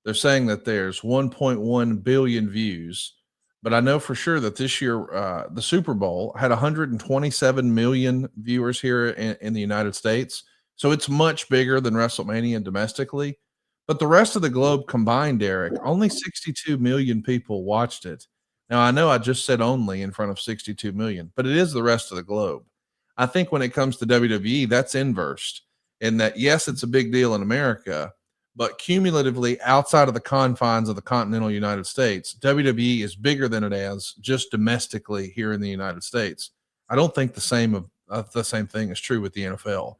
S2: They're saying that there's 1.1 billion views, but I know for sure that this year the Super Bowl had 127 million viewers here in the United States. So it's much bigger than WrestleMania domestically. But the rest of the globe combined, Eric, only 62 million people watched it. Now, I know I just said only in front of 62 million, but it is the rest of the globe. I think when it comes to WWE, that's inversed in that, yes, it's a big deal in America, but cumulatively outside of the confines of the continental United States, WWE is bigger than it is just domestically here in the United States. I don't think the same thing is true with the NFL.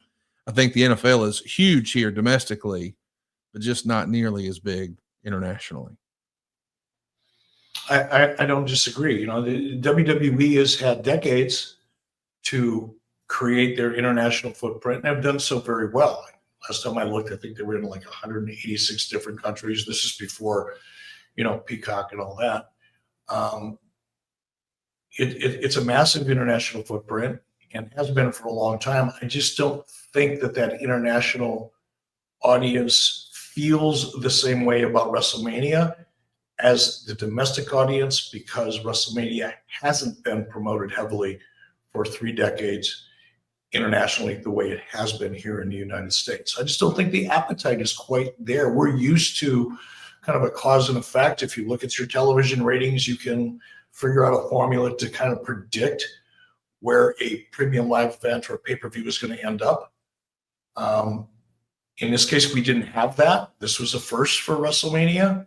S2: I think the NFL is huge here domestically, but just not nearly as big internationally.
S3: I don't disagree. The WWE has had decades to create their international footprint and have done so very well. Last time I looked, I think they were in like 186 different countries. This is before, Peacock and all that. It's a massive international footprint and has been for a long time. I just don't think that international audience feels the same way about WrestleMania as the domestic audience, because WrestleMania hasn't been promoted heavily for 3 decades internationally the way it has been here in the United States. I just don't think the appetite is quite there. We're used to kind of a cause and effect. If you look at your television ratings, you can figure out a formula to kind of predict where a premium live event or a pay-per-view is going to end up. In this case, we didn't have that. This was a first for WrestleMania.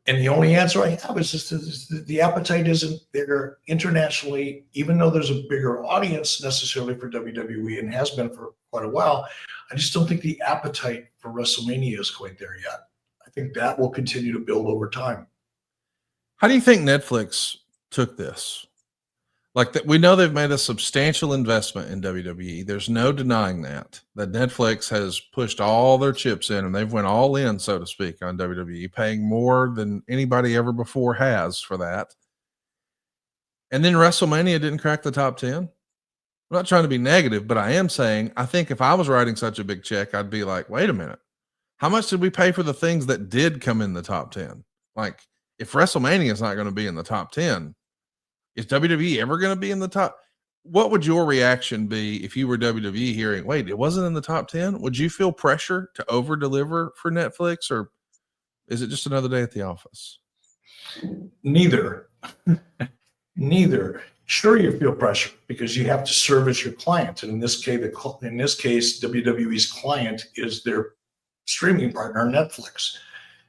S3: And the only answer I have is just the appetite isn't there internationally, even though there's a bigger audience necessarily for WWE and has been for quite a while. I just don't think the appetite for WrestleMania is quite there yet. I think that will continue to build over time.
S2: How do you think Netflix took this? Like that, we know they've made a substantial investment in WWE. There's no denying that Netflix has pushed all their chips in and they've went all in, so to speak, on WWE, paying more than anybody ever before has for that. And then WrestleMania didn't crack the top 10. I'm not trying to be negative, but I am saying, I think if I was writing such a big check, I'd be like, wait a minute, how much did we pay for the things that did come in the top 10? Like, if WrestleMania is not going to be in the top 10, is WWE ever going to be in the top? What would your reaction be if you were WWE hearing, wait, it wasn't in the top 10? Would you feel pressure to over deliver for Netflix, or is it just another day at the office?
S3: Neither. Sure, you feel pressure because you have to service your client. And in this case, WWE's client is their streaming partner, Netflix.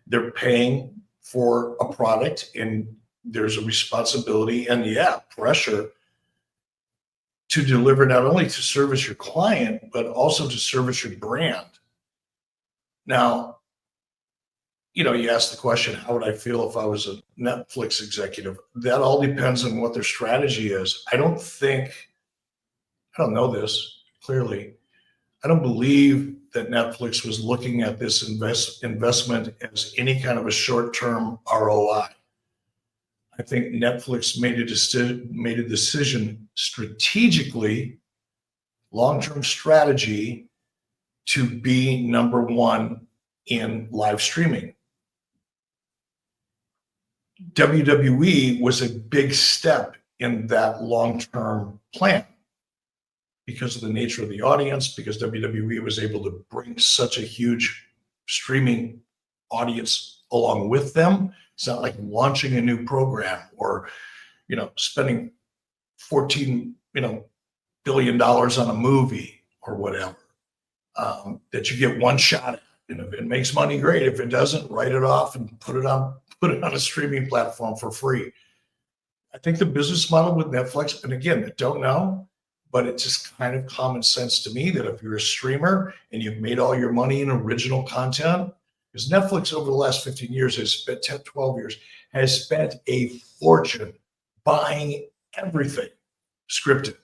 S3: They're paying for a product, and there's a responsibility and pressure to deliver, not only to service your client, but also to service your brand. Now, you asked the question, how would I feel if I was a Netflix executive? That all depends on what their strategy is. I don't know this clearly. I don't believe that Netflix was looking at this investment as any kind of a short-term ROI. I think Netflix made a decision strategically, long-term strategy, to be number one in live streaming. WWE was a big step in that long-term plan because of the nature of the audience, because WWE was able to bring such a huge streaming audience along with them. It's not like launching a new program or, spending $14, billion on a movie or whatever, that you get one shot at. And if it makes money, great. If it doesn't, write it off and put it on a streaming platform for free. I think the business model with Netflix, and again, I don't know, but it's just kind of common sense to me that if you're a streamer and you've made all your money in original content, because Netflix over the last 15 years has spent 10, 12 years, has spent a fortune buying everything scripted.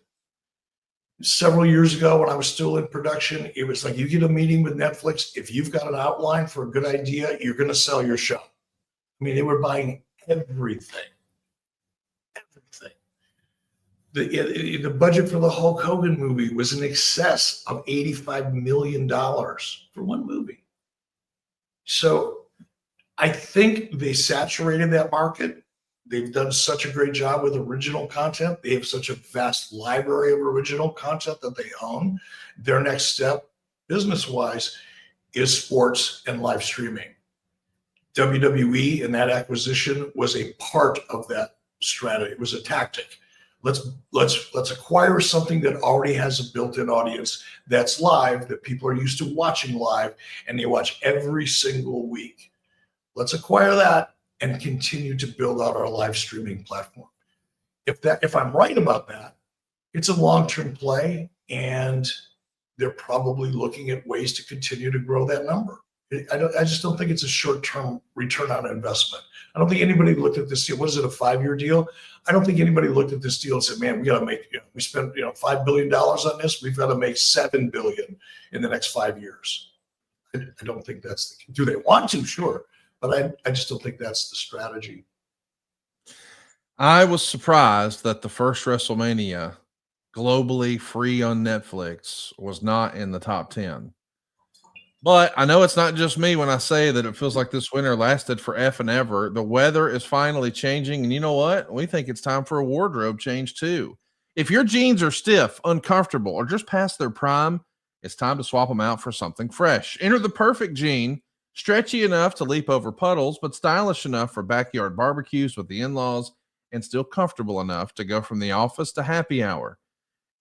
S3: Several years ago, when I was still in production, it was like you get a meeting with Netflix. If you've got an outline for a good idea, you're going to sell your show. I mean, they were buying everything. The budget for the Hulk Hogan movie was in excess of $85 million for one movie. So I think they saturated that market. They've done such a great job with original content. They have such a vast library of original content that they own. Their next step, business-wise, is sports and live streaming. WWE and that acquisition was a part of that strategy. It was a tactic. Let's acquire something that already has a built-in audience that's live, that people are used to watching live, and they watch every single week. Let's acquire that and continue to build out our live streaming platform. If I'm right about that, it's a long-term play, and they're probably looking at ways to continue to grow that number. I just don't think it's a short-term return on investment. I don't think anybody looked at this deal. What is it, a 5-year deal? I don't think anybody looked at this deal and said, man, we got to make, we spent, $5 billion on this. We've got to make $7 billion in the next 5 years. I don't think that's do they want to? Sure. But I just don't think that's the strategy.
S2: I was surprised that the first WrestleMania globally free on Netflix was not in the top 10. But I know it's not just me when I say that it feels like this winter lasted for F and ever. The weather is finally changing. And you know what? We think it's time for a wardrobe change too. If your jeans are stiff, uncomfortable, or just past their prime, it's time to swap them out for something fresh. Enter the perfect jean, stretchy enough to leap over puddles, but stylish enough for backyard barbecues with the in-laws, and still comfortable enough to go from the office to happy hour.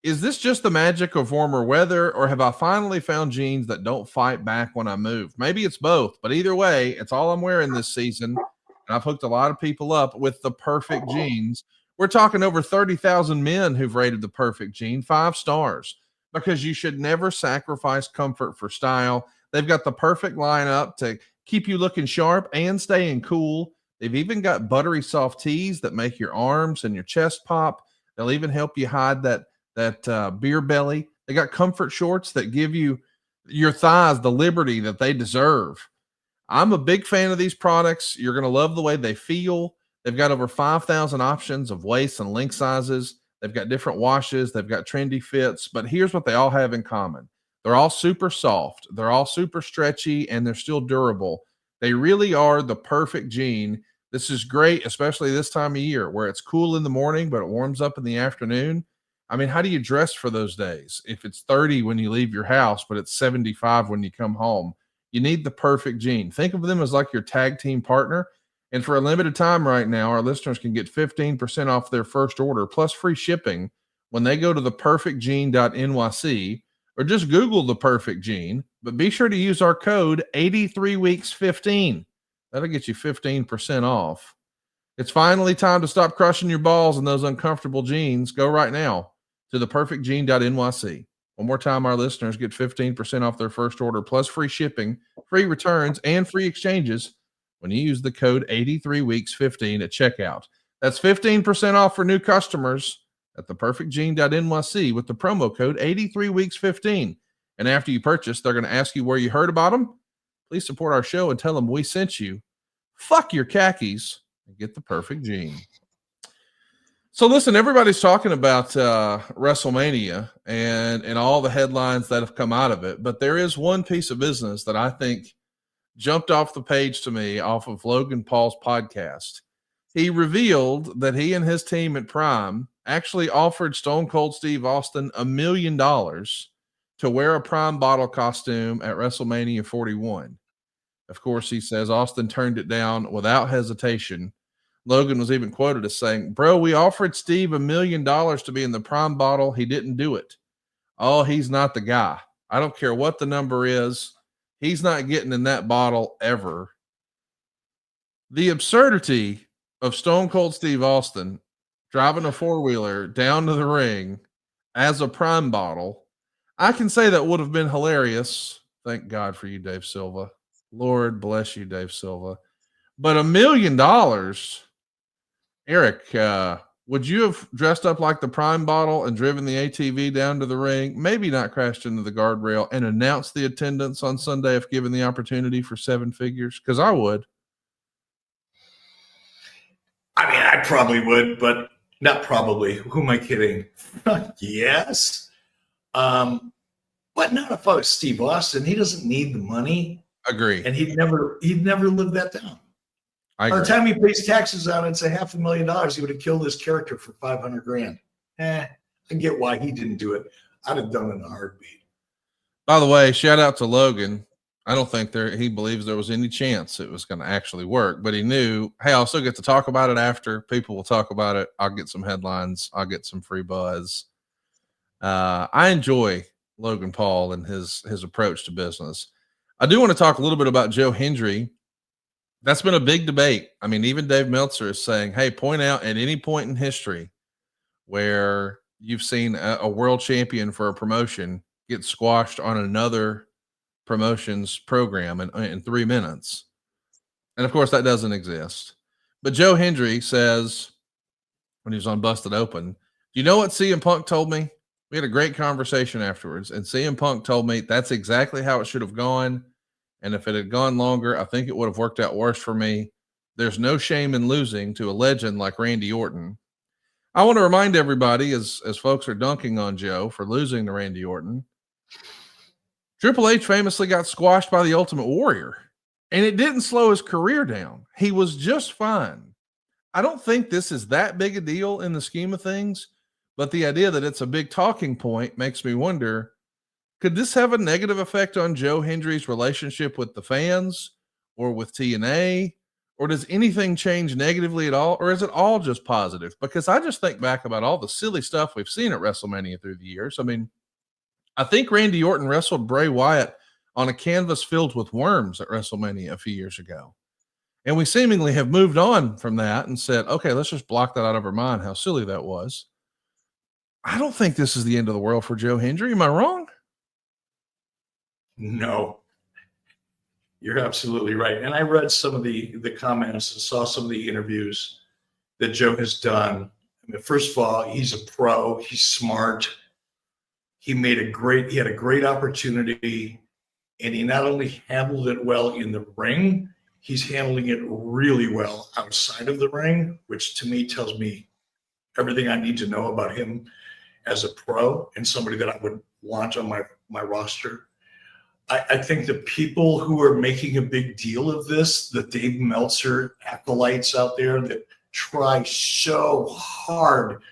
S2: Is this just the magic of warmer weather, or have I finally found jeans that don't fight back when I move? Maybe it's both, but either way, it's all I'm wearing this season. And I've hooked a lot of people up with the perfect jeans. We're talking over 30,000 men who've rated the perfect jean 5 stars, because you should never sacrifice comfort for style. They've got the perfect lineup to keep you looking sharp and staying cool. They've even got buttery soft tees that make your arms and your chest pop. They'll even help you hide that beer belly. They got comfort shorts that give you your thighs the liberty that they deserve. I'm a big fan of these products. You're going to love the way they feel. They've got over 5,000 options of waist and length sizes. They've got different washes. They've got trendy fits, but here's what they all have in common. They're all super soft. They're all super stretchy, and they're still durable. They really are the perfect jean. This is great, especially this time of year where it's cool in the morning, but it warms up in the afternoon. I mean, how do you dress for those days? If it's 30 when you leave your house, but it's 75 when you come home, you need the perfect jean. Think of them as like your tag team partner. And for a limited time right now, our listeners can get 15% off their first order plus free shipping when they go to theperfectjean.nyc or just Google the perfect jean. But be sure to use our code 83Weeks15. That'll get you 15% off. It's finally time to stop crushing your balls in those uncomfortable jeans. Go right now to theperfectjean.nyc. One more time, our listeners get 15% off their first order plus free shipping, free returns, and free exchanges when you use the code 83Weeks15 at checkout. That's 15% off for new customers at theperfectjean.nyc with the promo code 83Weeks15. And after you purchase, they're going to ask you where you heard about them. Please support our show and tell them we sent you. Fuck your khakis and get the perfect jean. So listen, everybody's talking about WrestleMania and all the headlines that have come out of it. But there is one piece of business that I think jumped off the page to me off of Logan Paul's podcast. He revealed that he and his team at Prime actually offered Stone Cold Steve Austin $1 million to wear a Prime bottle costume at WrestleMania 41. Of course, he says Austin turned it down without hesitation. Logan was even quoted as saying, "Bro, we offered Steve $1 million to be in the Prime bottle. He didn't do it. Oh, he's not the guy. I don't care what the number is. He's not getting in that bottle ever." The absurdity of Stone Cold Steve Austin driving a four-wheeler down to the ring as a Prime bottle, I can say that would have been hilarious. Thank God for you, Dave Silva. Lord bless you, Dave Silva. But $1 million, Eric, would you have dressed up like the Prime bottle and driven the ATV down to the ring, maybe not crashed into the guardrail, and announced the attendance on Sunday if given the opportunity for 7 figures? Because I would.
S3: I mean, I probably would, but not probably. Who am I kidding? Yes. But not if I was Steve Austin. He doesn't need the money.
S2: Agree.
S3: And he'd never live that down. By the time he pays taxes on it, it's $500,000. He would have killed his character for $500,000. I get why he didn't do it. I'd have done it in a heartbeat.
S2: By the way, shout out to Logan. I don't think he believes there was any chance it was going to actually work, but he knew, hey, I'll still get to talk about it after. People will talk about it. I'll get some headlines. I'll get some free buzz. I enjoy Logan Paul and his approach to business. I do want to talk a little bit about Joe Hendry. That's been a big debate. I mean, even Dave Meltzer is saying, hey, point out at any point in history where you've seen a world champion for a promotion get squashed on another promotions program in 3 minutes. And of course that doesn't exist. But Joe Hendry says when he was on Busted Open, do you know what CM Punk told me? We had a great conversation afterwards, and CM Punk told me that's exactly how it should have gone. And if it had gone longer, I think it would have worked out worse for me. There's no shame in losing to a legend like Randy Orton. I want to remind everybody, as folks are dunking on Joe for losing to Randy Orton, Triple H famously got squashed by the Ultimate Warrior, and it didn't slow his career down. He was just fine. I don't think this is that big a deal in the scheme of things, but the idea that it's a big talking point makes me wonder, could this have a negative effect on Joe Hendry's relationship with the fans or with TNA? Or does anything change negatively at all? Or is it all just positive? Because I just think back about all the silly stuff we've seen at WrestleMania through the years. I mean, I think Randy Orton wrestled Bray Wyatt on a canvas filled with worms at WrestleMania a few years ago. And we seemingly have moved on from that and said, okay, let's just block that out of our mind, how silly that was. I don't think this is the end of the world for Joe Hendry. Am I wrong?
S3: No, you're absolutely right. And I read some of the comments and saw some of the interviews that Joe has done. I mean, first of all, he's a pro. He's smart. He had a great opportunity, and he not only handled it well in the ring, he's handling it really well outside of the ring, which to me tells me everything I need to know about him as a pro and somebody that I would want on my roster. I think the people who are making a big deal of this, the Dave Meltzer acolytes out there that try so hard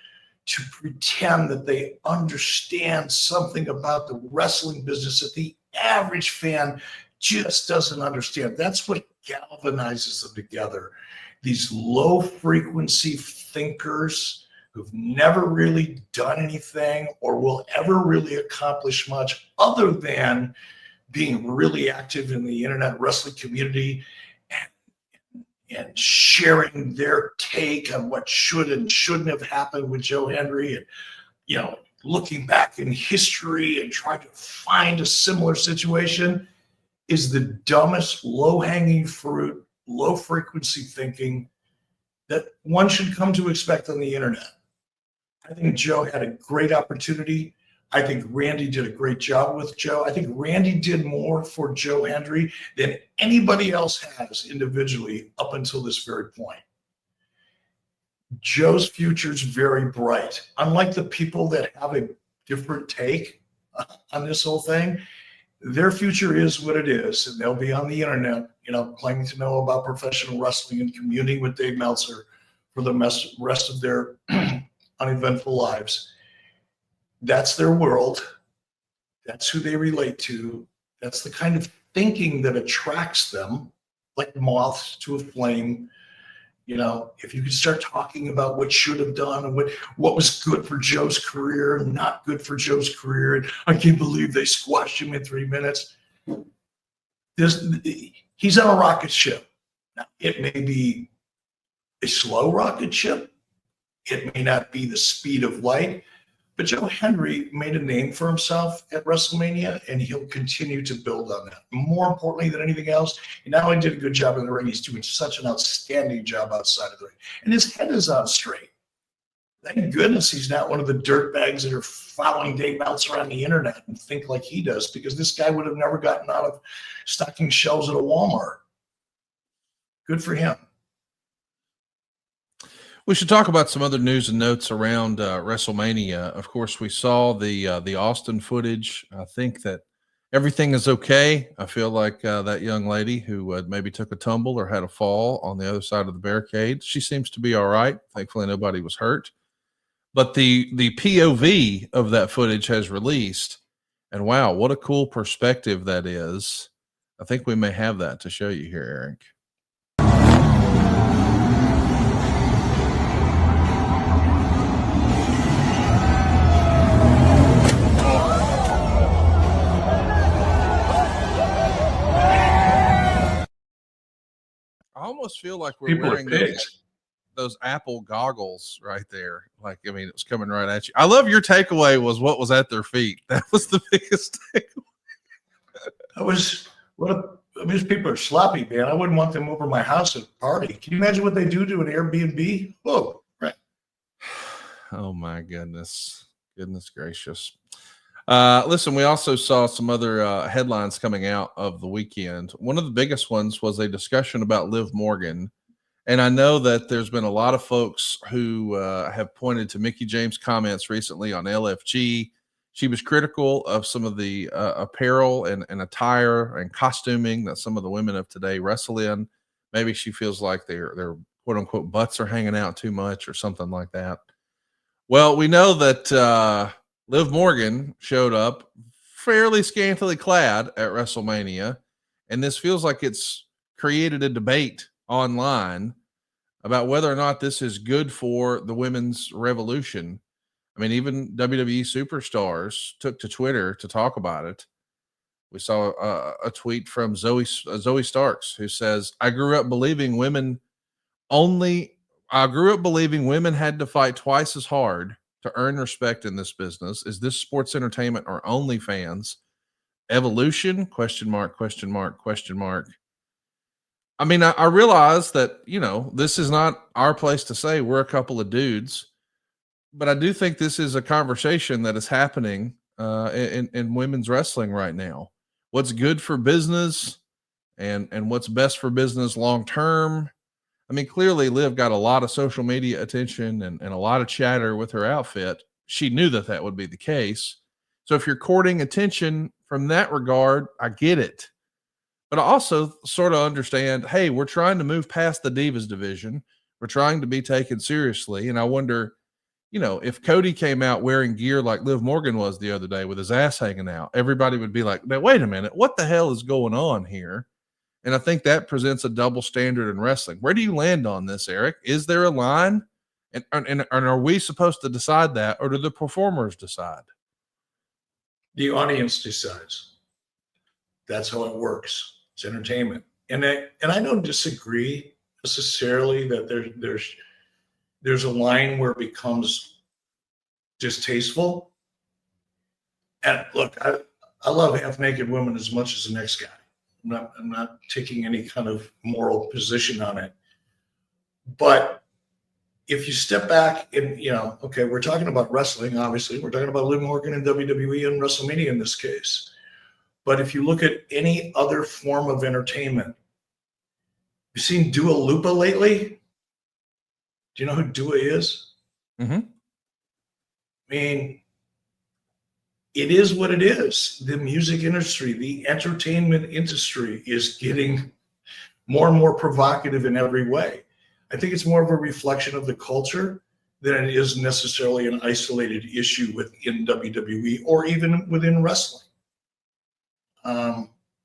S3: to pretend that they understand something about the wrestling business that the average fan just doesn't understand. That's what galvanizes them together. These low frequency thinkers who've never really done anything or will ever really accomplish much other than being really active in the internet wrestling community and sharing their take on what should and shouldn't have happened with Joe Hendry, and, you know, looking back in history and trying to find a similar situation is the dumbest low-hanging fruit, low-frequency thinking that one should come to expect on the internet. I think Joe had a great opportunity. I think Randy did a great job with Joe. I think Randy did more for Joe Hendry than anybody else has individually up until this very point. Joe's future is very bright. Unlike the people that have a different take on this whole thing, their future is what it is, and they'll be on the internet, you know, claiming to know about professional wrestling and communing with Dave Meltzer for the rest of their uneventful lives. That's their world. That's who they relate to. That's the kind of thinking that attracts them, like moths to a flame. You know, if you can start talking about what should have done and what was good for Joe's career and not good for Joe's career, and I can't believe they squashed him in 3 minutes. He's on a rocket ship. Now, it may be a slow rocket ship. It may not be the speed of light. But Joe Hendry made a name for himself at WrestleMania, and he'll continue to build on that. More importantly than anything else, he not only did a good job in the ring, he's doing such an outstanding job outside of the ring. And his head is on straight. Thank goodness he's not one of the dirtbags that are following Dave Meltzer on the internet and think like he does, because this guy would have never gotten out of stocking shelves at a Walmart. Good for him.
S2: We should talk about some other news and notes around WrestleMania. Of course, we saw the Austin footage. I think that everything is okay. I feel like that young lady who maybe took a tumble or had a fall on the other side of the barricade, she seems to be all right. Thankfully, nobody was hurt. But the POV of that footage has released, and wow, what a cool perspective that is I think we may have that to show you here, Eric. I almost feel like we're
S3: People are
S2: wearing
S3: pigs.
S2: those Apple goggles right there. Like, I mean, it was coming right at you. I love your takeaway was what was at their feet. That was the biggest takeaway.
S3: These people are sloppy, man. I wouldn't want them over my house at a party. Can you imagine what they do to an Airbnb? Oh, right.
S2: Oh my goodness. Goodness gracious. Listen, we also saw some other headlines coming out of the weekend. One of the biggest ones was a discussion about Liv Morgan. And I know that there's been a lot of folks who have pointed to Mickie James' comments recently on LFG. She was critical of some of the apparel and attire and costuming that some of the women of today wrestle in. Maybe she feels like their quote unquote butts are hanging out too much or something like that. Well, we know that Liv Morgan showed up fairly scantily clad at WrestleMania, and this feels like it's created a debate online about whether or not this is good for the women's revolution. I mean, even WWE superstars took to Twitter to talk about it. We saw a tweet from Zoe Starks who says, I grew up believing women had to fight twice as hard to earn respect in this business. Is this sports entertainment or OnlyFans? Evolution? Question mark, question mark, question mark. I mean, I realize that, you know, this is not our place to say. We're a couple of dudes. But I do think this is a conversation that is happening in women's wrestling right now. What's good for business and what's best for business long term. I mean, clearly Liv got a lot of social media attention and a lot of chatter with her outfit. She knew that would be the case. So if you're courting attention from that regard, I get it. But I also sort of understand, hey, we're trying to move past the Divas division. We're trying to be taken seriously. And I wonder, you know, if Cody came out wearing gear like Liv Morgan was the other day with his ass hanging out, everybody would be like, now, wait a minute, what the hell is going on here? And I think that presents a double standard in wrestling. Where do you land on this, Eric? Is there a line? And are we supposed to decide that, or do the performers decide?
S3: The audience decides. That's how it works. It's entertainment. And I don't disagree necessarily that there's a line where it becomes distasteful. And look, I love half-naked women as much as the next guy. I'm not taking any kind of moral position on it. But if you step back and, you know, okay, we're talking about wrestling, obviously. We're talking about Liv Morgan and WWE and WrestleMania in this case. But if you look at any other form of entertainment, you've seen Dua Lipa lately? Do you know who Dua is?
S2: Mm-hmm.
S3: I mean, it is what it is. The music industry, the entertainment industry is getting more and more provocative in every way. I think it's more of a reflection of the culture than it is necessarily an isolated issue within WWE or even within wrestling.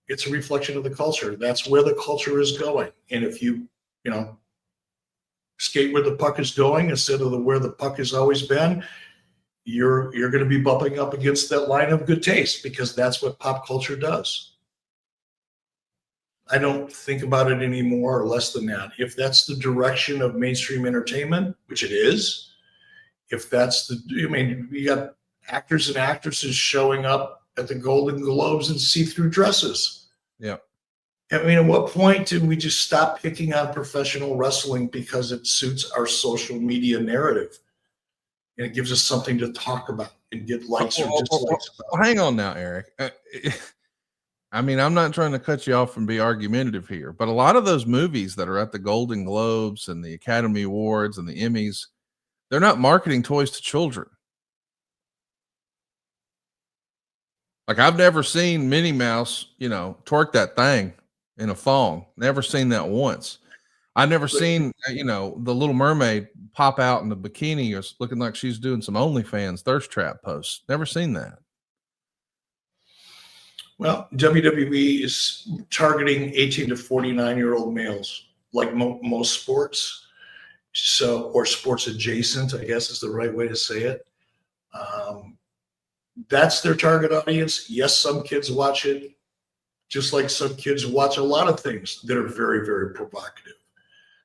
S3: It's a reflection of the culture. That's where the culture is going. And if you skate where the puck is going instead of where the puck has always been, you're going to be bumping up against that line of good taste, because that's what pop culture does. I don't think about it any more or less than that. If that's the direction of mainstream entertainment, which it is, if that's you got actors and actresses showing up at the Golden Globes in see-through dresses.
S2: Yeah.
S3: I mean, at what point do we just stop picking on professional wrestling because it suits our social media narrative and it gives us something to talk about and get likes or dislikes about?
S2: Well, hang on now, Eric. I mean, I'm not trying to cut you off and be argumentative here, but a lot of those movies that are at the Golden Globes and the Academy Awards and the Emmys, they're not marketing toys to children. Like, I've never seen Minnie Mouse, twerk that thing in a thong. Never seen that once. I've never seen, the Little Mermaid pop out in the bikini or looking like she's doing some OnlyFans thirst trap posts. Never seen that.
S3: Well, WWE is targeting 18 to 49-year-old males, like most sports. So, or sports adjacent, I guess is the right way to say it. That's their target audience. Yes, some kids watch it, just like some kids watch a lot of things that are very, very provocative,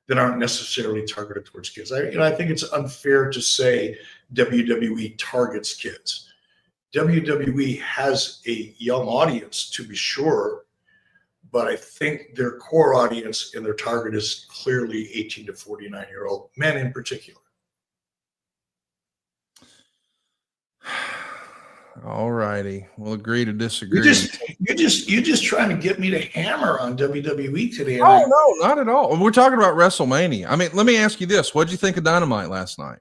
S3: that aren't necessarily targeted towards kids. I think it's unfair to say WWE targets kids. WWE has a young audience, to be sure, but I think their core audience and their target is clearly 18 to 49-year-old men in particular.
S2: All righty. We'll agree to disagree.
S3: You're just trying to get me to hammer on WWE today.
S2: Oh, no, not at all. We're talking about WrestleMania. I mean, let me ask you this. What did you think of Dynamite last night?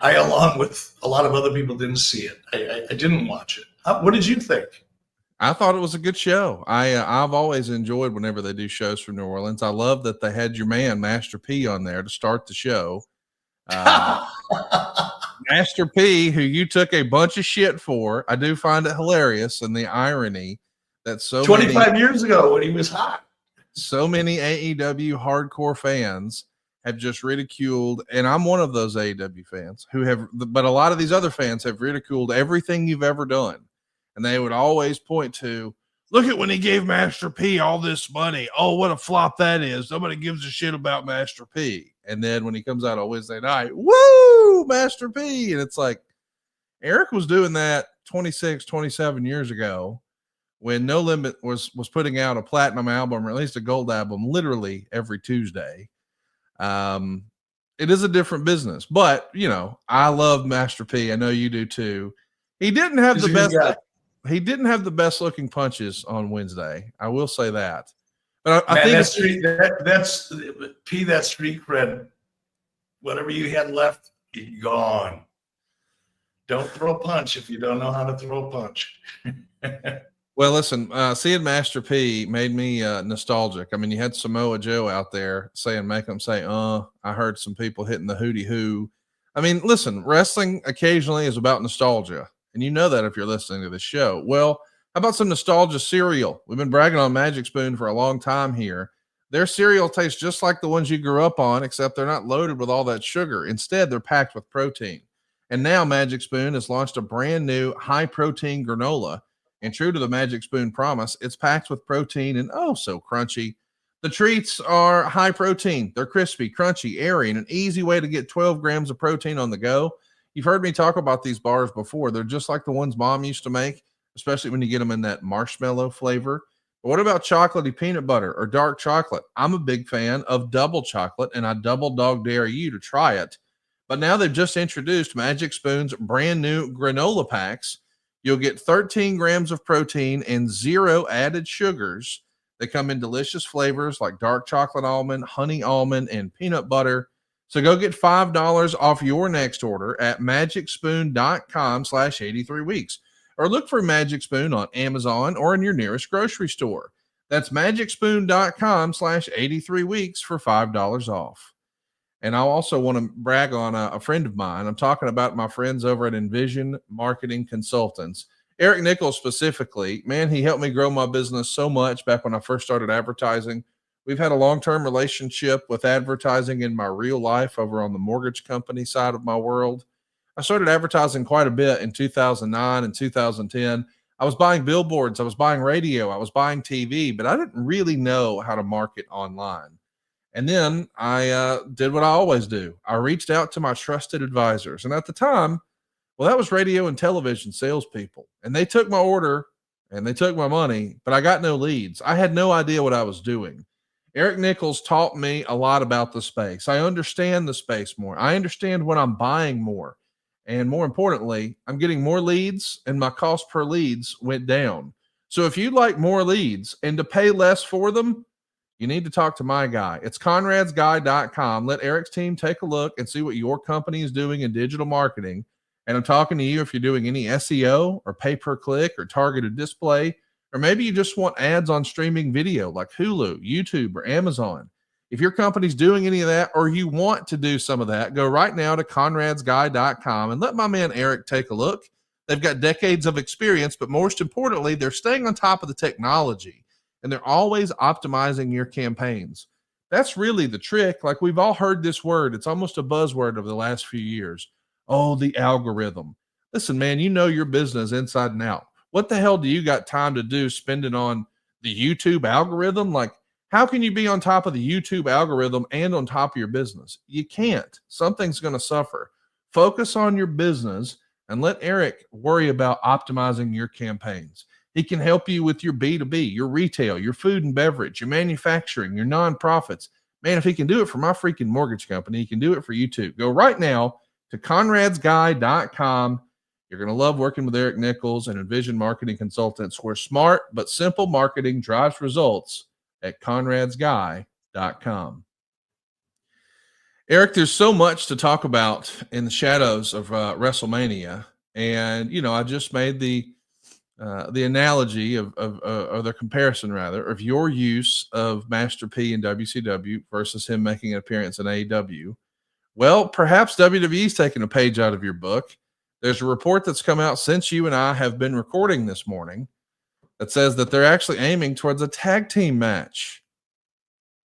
S3: I, along with a lot of other people, didn't see it. I didn't watch it. What did you think?
S2: I thought it was a good show. I've always enjoyed whenever they do shows from New Orleans. I love that they had your man, Master P, on there to start the show. Master P, who you took a bunch of shit for. I do find it hilarious, and the irony that
S3: 25 years ago when he was hot.
S2: So many AEW hardcore fans have just ridiculed, and I'm one of those AEW fans who have, but a lot of these other fans have ridiculed everything you've ever done. And they would always point to, look at when he gave Master P all this money. Oh, what a flop that is. Nobody gives a shit about Master P. And then when he comes out on Wednesday night, woo, Master P. And it's like, Eric was doing that 26, 27 years ago when No Limit was putting out a platinum album, or at least a gold album, literally every Tuesday. It is a different business, but I love Master P. I know you do too. He didn't have the best. He didn't have the best looking punches on Wednesday. I will say that. But I think
S3: that's P. That street cred. Whatever you had left, gone. Don't throw a punch if you don't know how to throw a punch.
S2: Well, listen, seeing Master P made me nostalgic. I mean, you had Samoa Joe out there make them say, I heard some people hitting the hootie hoo. I mean, listen, wrestling occasionally is about nostalgia. And you know that if you're listening to the show. Well, how about some nostalgia cereal? We've been bragging on Magic Spoon for a long time here. Their cereal tastes just like the ones you grew up on, except they're not loaded with all that sugar. Instead, they're packed with protein. And now Magic Spoon has launched a brand new high-protein granola. And true to the Magic Spoon promise, it's packed with protein and oh so crunchy. The treats are high protein. They're crispy, crunchy, airy, and an easy way to get 12 grams of protein on the go. You've heard me talk about these bars before. They're just like the ones Mom used to make, especially when you get them in that marshmallow flavor. But what about chocolatey peanut butter or dark chocolate? I'm a big fan of double chocolate, and I double dog dare you to try it. But now they've just introduced Magic Spoon's brand new granola packs. You'll get 13 grams of protein and 0 added sugars. They come in delicious flavors like dark chocolate almond, honey almond, and peanut butter. So go get $5 off your next order at magicspoon.com/83weeks, or look for Magic Spoon on Amazon or in your nearest grocery store. That's magicspoon.com/83weeks for $5 off. And I also want to brag on a friend of mine. I'm talking about my friends over at Envision Marketing Consultants. Eric Nichols specifically, man, he helped me grow my business so much back when I first started advertising. We've had a long-term relationship with advertising in my real life over on the mortgage company side of my world. I started advertising quite a bit in 2009 and 2010. I was buying billboards, I was buying radio, I was buying TV, but I didn't really know how to market online. And then I did what I always do. I reached out to my trusted advisors. And at the time, well, that was radio and television salespeople. And they took my order and they took my money, but I got no leads. I had no idea what I was doing. Eric Nichols taught me a lot about the space. I understand the space more. I understand when I'm buying more. And more importantly, I'm getting more leads and my cost per leads went down. So if you'd like more leads and to pay less for them, you need to talk to my guy. It's conradsguy.com. Let Eric's team take a look and see what your company is doing in digital marketing. And I'm talking to you if you're doing any SEO or pay-per-click or targeted display, or maybe you just want ads on streaming video like Hulu, YouTube, or Amazon. If your company's doing any of that or you want to do some of that, go right now to conradsguy.com and let my man Eric take a look. They've got decades of experience, but most importantly, they're staying on top of the technology, and they're always optimizing your campaigns. That's really the trick. Like, we've all heard this word. It's almost a buzzword over the last few years. Oh, the algorithm. Listen, man, you know your business inside and out. What the hell do you got time to do spending on the YouTube algorithm? Like, how can you be on top of the YouTube algorithm and on top of your business? You can't. Something's going to suffer. Focus on your business and let Eric worry about optimizing your campaigns. He can help you with your B2B, your retail, your food and beverage, your manufacturing, your nonprofits. Man, if he can do it for my freaking mortgage company, he can do it for you too. Go right now to conradsguy.com. You're going to love working with Eric Nichols and Envision Marketing Consultants, where smart but simple marketing drives results at conradsguy.com. Eric, there's so much to talk about in the shadows of WrestleMania. And, you know, I just made the analogy of the comparison, rather, of your use of Master P in WCW versus him making an appearance in AEW. Well, perhaps WWE's taking a page out of your book. There's a report that's come out since you and I have been recording this morning that says that they're actually aiming towards a tag team match.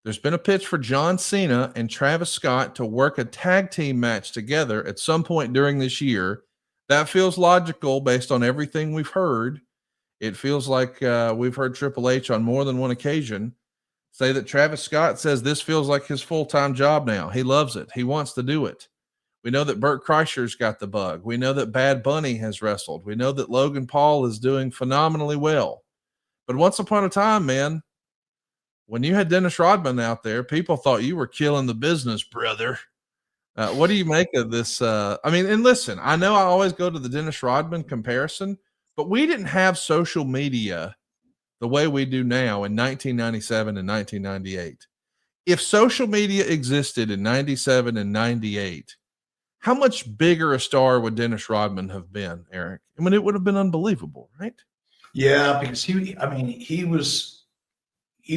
S2: There's been a pitch for John Cena and Travis Scott to work a tag team match together at some point during this year. That feels logical based on everything we've heard. It feels like we've heard Triple H on more than one occasion say that Travis Scott says this feels like his full-time job now. He loves it. He wants to do it. We know that Burt Kreischer's got the bug. We know that Bad Bunny has wrestled. We know that Logan Paul is doing phenomenally well. But once upon a time, man, when you had Dennis Rodman out there, people thought you were killing the business, brother. What do you make of this? And listen, I know I always go to the Dennis Rodman comparison, but we didn't have social media the way we do now in 1997 and 1998. If social media existed in 97 and 98, how much bigger a star would Dennis Rodman have been, Eric? I mean, it would have been unbelievable, right?
S3: Yeah, because he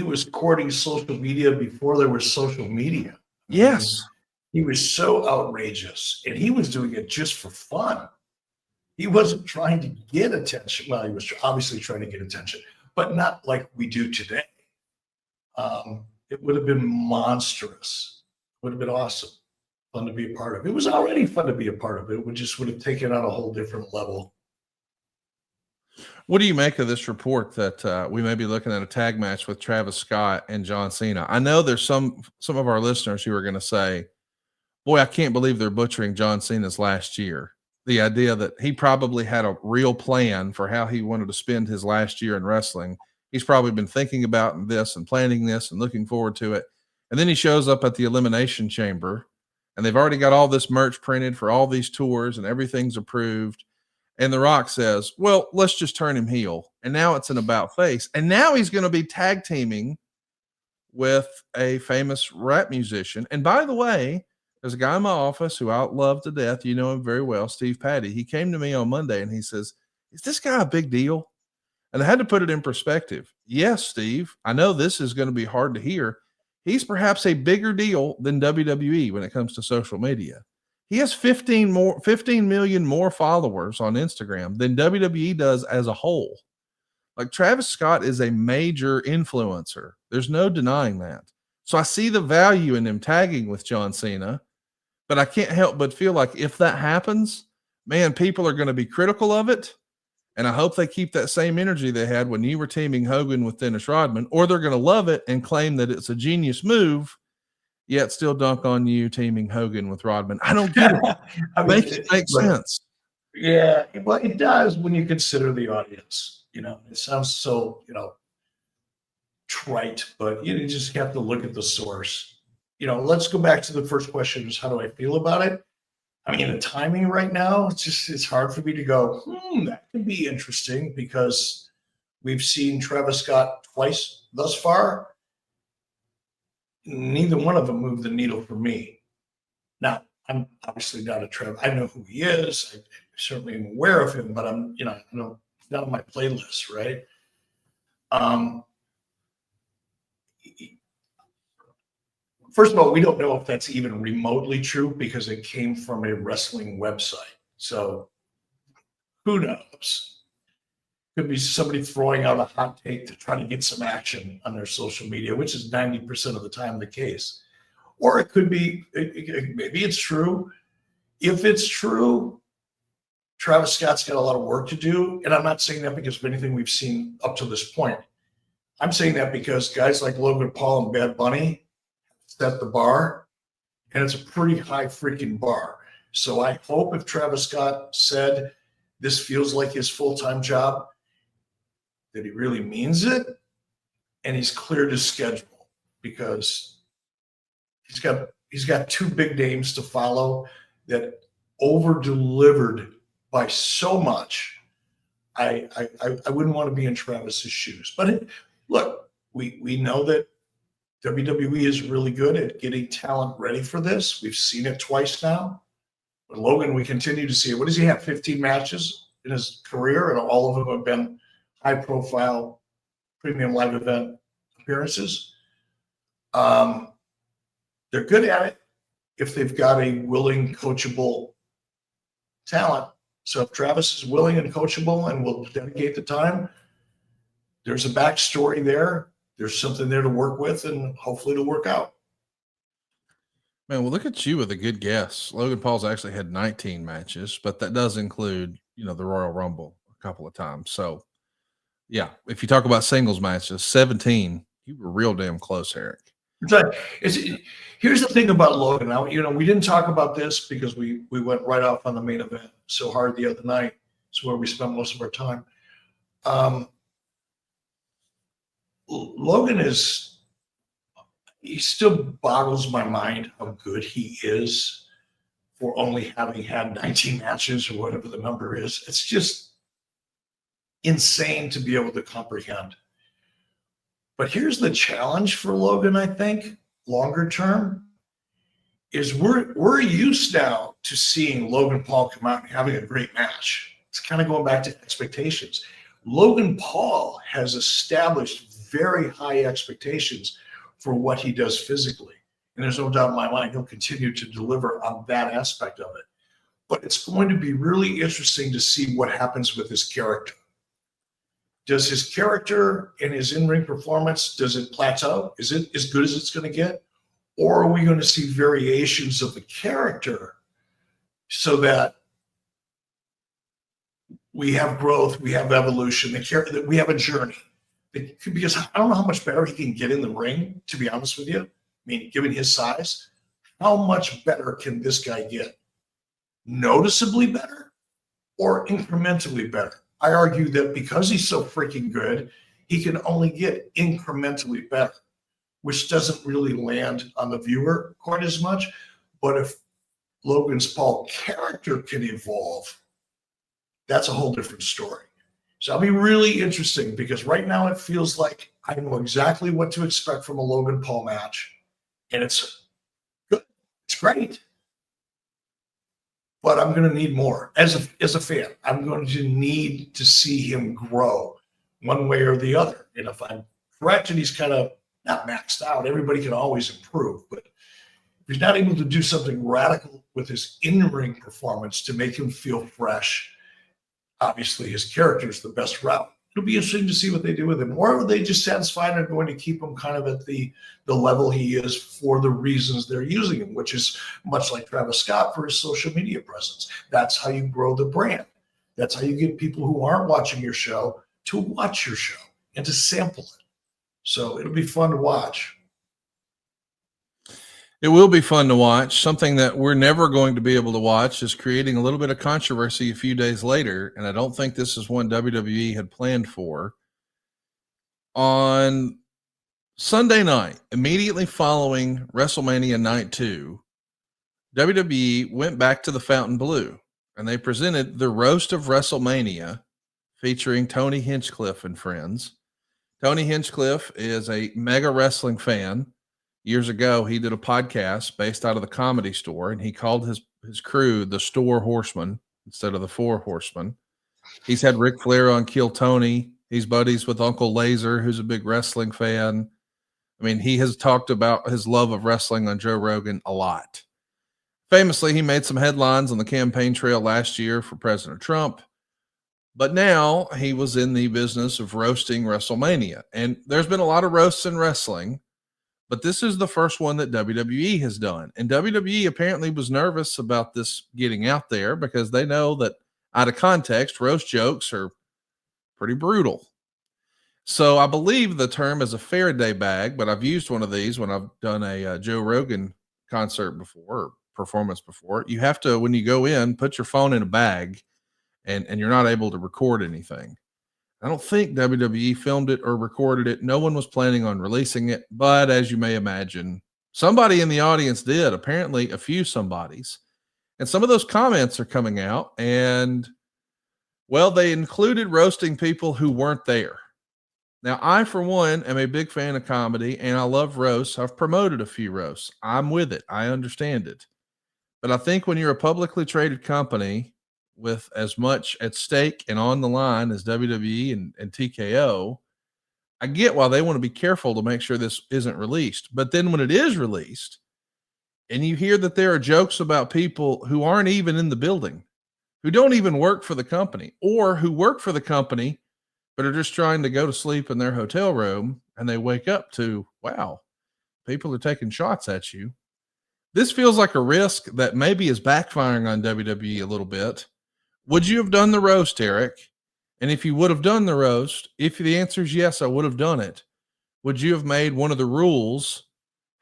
S3: was courting social media before there was social media.
S2: Yes.
S3: He was so outrageous, and he was doing it just for fun. He wasn't trying to get attention. Well, he was obviously trying to get attention, but not like we do today. It would have been monstrous. It would have been awesome. Fun to be a part of. It was already fun to be a part of. It would have taken on a whole different level.
S2: What do you make of this report that we may be looking at a tag match with Travis Scott and John Cena? I know there's some of our listeners who are going to say, boy, I can't believe they're butchering John Cena's last year. The idea that he probably had a real plan for how he wanted to spend his last year in wrestling. He's probably been thinking about this and planning this and looking forward to it. And then he shows up at the Elimination Chamber, and they've already got all this merch printed for all these tours and everything's approved. And The Rock says, well, let's just turn him heel. And now it's an about face. And now he's going to be tag teaming with a famous rap musician. And by the way, there's a guy in my office who I love to death. You know him very well, Steve Patty. He came to me on Monday and he says, is this guy a big deal? And I had to put it in perspective. Yes, Steve, I know this is going to be hard to hear. He's perhaps a bigger deal than WWE when it comes to social media. He has 15 million more followers on Instagram than WWE does as a whole. Like, Travis Scott is a major influencer. There's no denying that. So I see the value in him tagging with John Cena, but I can't help but feel like if that happens, man, people are going to be critical of it. And I hope they keep that same energy they had when you were teaming Hogan with Dennis Rodman, or they're going to love it and claim that it's a genius move, yet still dunk on you teaming Hogan with Rodman. I don't get it. Make it make sense.
S3: Yeah, well, it does when you consider the audience. You know, it sounds so, trite, but you just have to look at the source. Let's go back to the first question, is how do I feel about it? I mean, the timing right now, it's hard for me to go, that could be interesting, because we've seen Travis Scott twice thus far. Neither one of them moved the needle for me. Now, I'm obviously not a Travis. I know who he is. I certainly am aware of him, but I'm, I know it's not on my playlist, right? First of all, we don't know if that's even remotely true, because it came from a wrestling website. So Who knows? Could be somebody throwing out a hot take to try to get some action on their social media, which is 90% of the time the case. Or it could be, maybe it's true. If it's true, Travis Scott's got a lot of work to do. And I'm not saying that because of anything we've seen up to this point. I'm saying that because guys like Logan Paul and Bad Bunny set the bar, and it's a pretty high freaking bar. So I hope if Travis Scott said this feels like his full-time job, that he really means it, and he's cleared his schedule, because he's got two big names to follow that over-delivered by so much. I wouldn't want to be in Travis's shoes. But look, we know that WWE is really good at getting talent ready for this. We've seen it twice now. But Logan, we continue to see it. What does he have? 15 matches in his career, and all of them have been high-profile premium live event appearances. They're good at it if they've got a willing, coachable talent. So if Travis is willing and coachable and will dedicate the time, there's a backstory there. There's something there to work with, and hopefully it'll work out.
S2: Man, well, look at you with a good guess. Logan Paul's actually had 19 matches, but that does include, the Royal Rumble a couple of times. So, yeah, if you talk about singles matches, 17, you were real damn close, Eric.
S3: Here's the thing about Logan. Now, we didn't talk about this because we went right off on the main event so hard the other night. It's where we spent most of our time. Logan he still boggles my mind how good he is for only having had 19 matches or whatever the number is. It's just insane to be able to comprehend. But here's the challenge for Logan, I think, longer term, is we're used now to seeing Logan Paul come out and having a great match. It's kind of going back to expectations. Logan Paul has established very high expectations for what he does physically. And there's no doubt in my mind he'll continue to deliver on that aspect of it. But it's going to be really interesting to see what happens with his character. Does his character and his in-ring performance, does it plateau? Is it as good as it's going to get? Or are we going to see variations of the character so that we have growth, we have evolution, that we have a journey? Because I don't know how much better he can get in the ring, to be honest with you. I mean, given his size, how much better can this guy get? Noticeably better or incrementally better? I argue that because he's so freaking good, he can only get incrementally better, which doesn't really land on the viewer quite as much. But if Logan's Paul character can evolve, that's a whole different story. So that'll be really interesting, because right now it feels like I know exactly what to expect from a Logan Paul match, and it's good. It's great. But I'm going to need more as a fan. I'm going to need to see him grow one way or the other. And if I'm correct and he's kind of not maxed out, everybody can always improve. But if he's not able to do something radical with his in-ring performance to make him feel fresh, obviously his character is the best route. It'll be interesting to see what they do with him. Or are they just satisfied and are going to keep him kind of at the level he is for the reasons they're using him, which is much like Travis Scott for his social media presence. That's how you grow the brand. That's how you get people who aren't watching your show to watch your show and to sample it. So it'll be fun to watch.
S2: It will be fun to watch. Something that we're never going to be able to watch is creating a little bit of controversy a few days later, and I don't think this is one WWE had planned for. On Sunday night, immediately following WrestleMania Night 2, WWE went back to the Fontainebleau, and they presented the Roast of WrestleMania featuring Tony Hinchcliffe and friends. Tony Hinchcliffe is a mega wrestling fan. Years ago, he did a podcast based out of the Comedy Store, and he called his crew the Store Horsemen instead of the Four Horsemen. He's had Ric Flair on Kill Tony. He's buddies with Uncle Laser, who's a big wrestling fan. I mean, he has talked about his love of wrestling on Joe Rogan a lot. Famously, he made some headlines on the campaign trail last year for President Trump. But now he was in the business of roasting WrestleMania. And there's been a lot of roasts in wrestling, but this is the first one that WWE has done. And WWE apparently was nervous about this getting out there because they know that out of context, roast jokes are pretty brutal. So I believe the term is a Faraday bag, but I've used one of these when I've done a Joe Rogan concert before, or performance before. You have to, when you go in, put your phone in a bag and you're not able to record anything. I don't think WWE filmed it or recorded it. No one was planning on releasing it, but as you may imagine, somebody in the audience did, apparently a few somebodies. And some of those comments are coming out, and well, they included roasting people who weren't there. Now, I, for one, am a big fan of comedy, and I love roasts. I've promoted a few roasts. I'm with it. I understand it. But I think when you're a publicly traded company with as much at stake and on the line as WWE and TKO, I get why they want to be careful to make sure this isn't released. But then when it is released, and you hear that there are jokes about people who aren't even in the building, who don't even work for the company, or who work for the company but are just trying to go to sleep in their hotel room, and they wake up to, wow, people are taking shots at you. This feels like a risk that maybe is backfiring on WWE a little bit. Would you have done the roast, Eric? And if you would have done the roast, if the answer is yes, I would have done it. Would you have made one of the rules,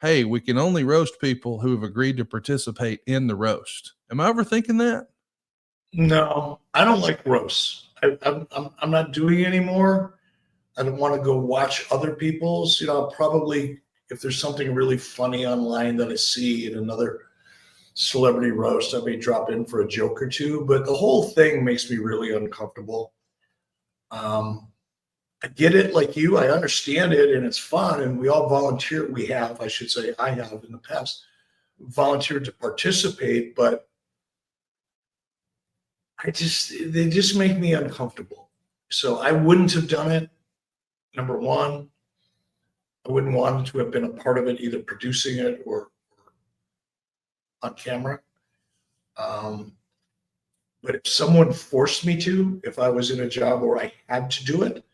S2: hey, we can only roast people who have agreed to participate in the roast? Am I overthinking that?
S3: No, I don't like roasts. I'm not doing it anymore. I don't want to go watch other people's. Probably if there's something really funny online that I see in another celebrity roast, I may drop in for a joke or two. But the whole thing makes me really uncomfortable. I get it, like you. I understand it, and it's fun. And we all volunteer. I have in the past volunteered to participate, but they just make me uncomfortable. So I wouldn't have done it. Number one, I wouldn't want to have been a part of it, either producing it or on camera. But if someone forced me to, if I was in a job where I had to do it,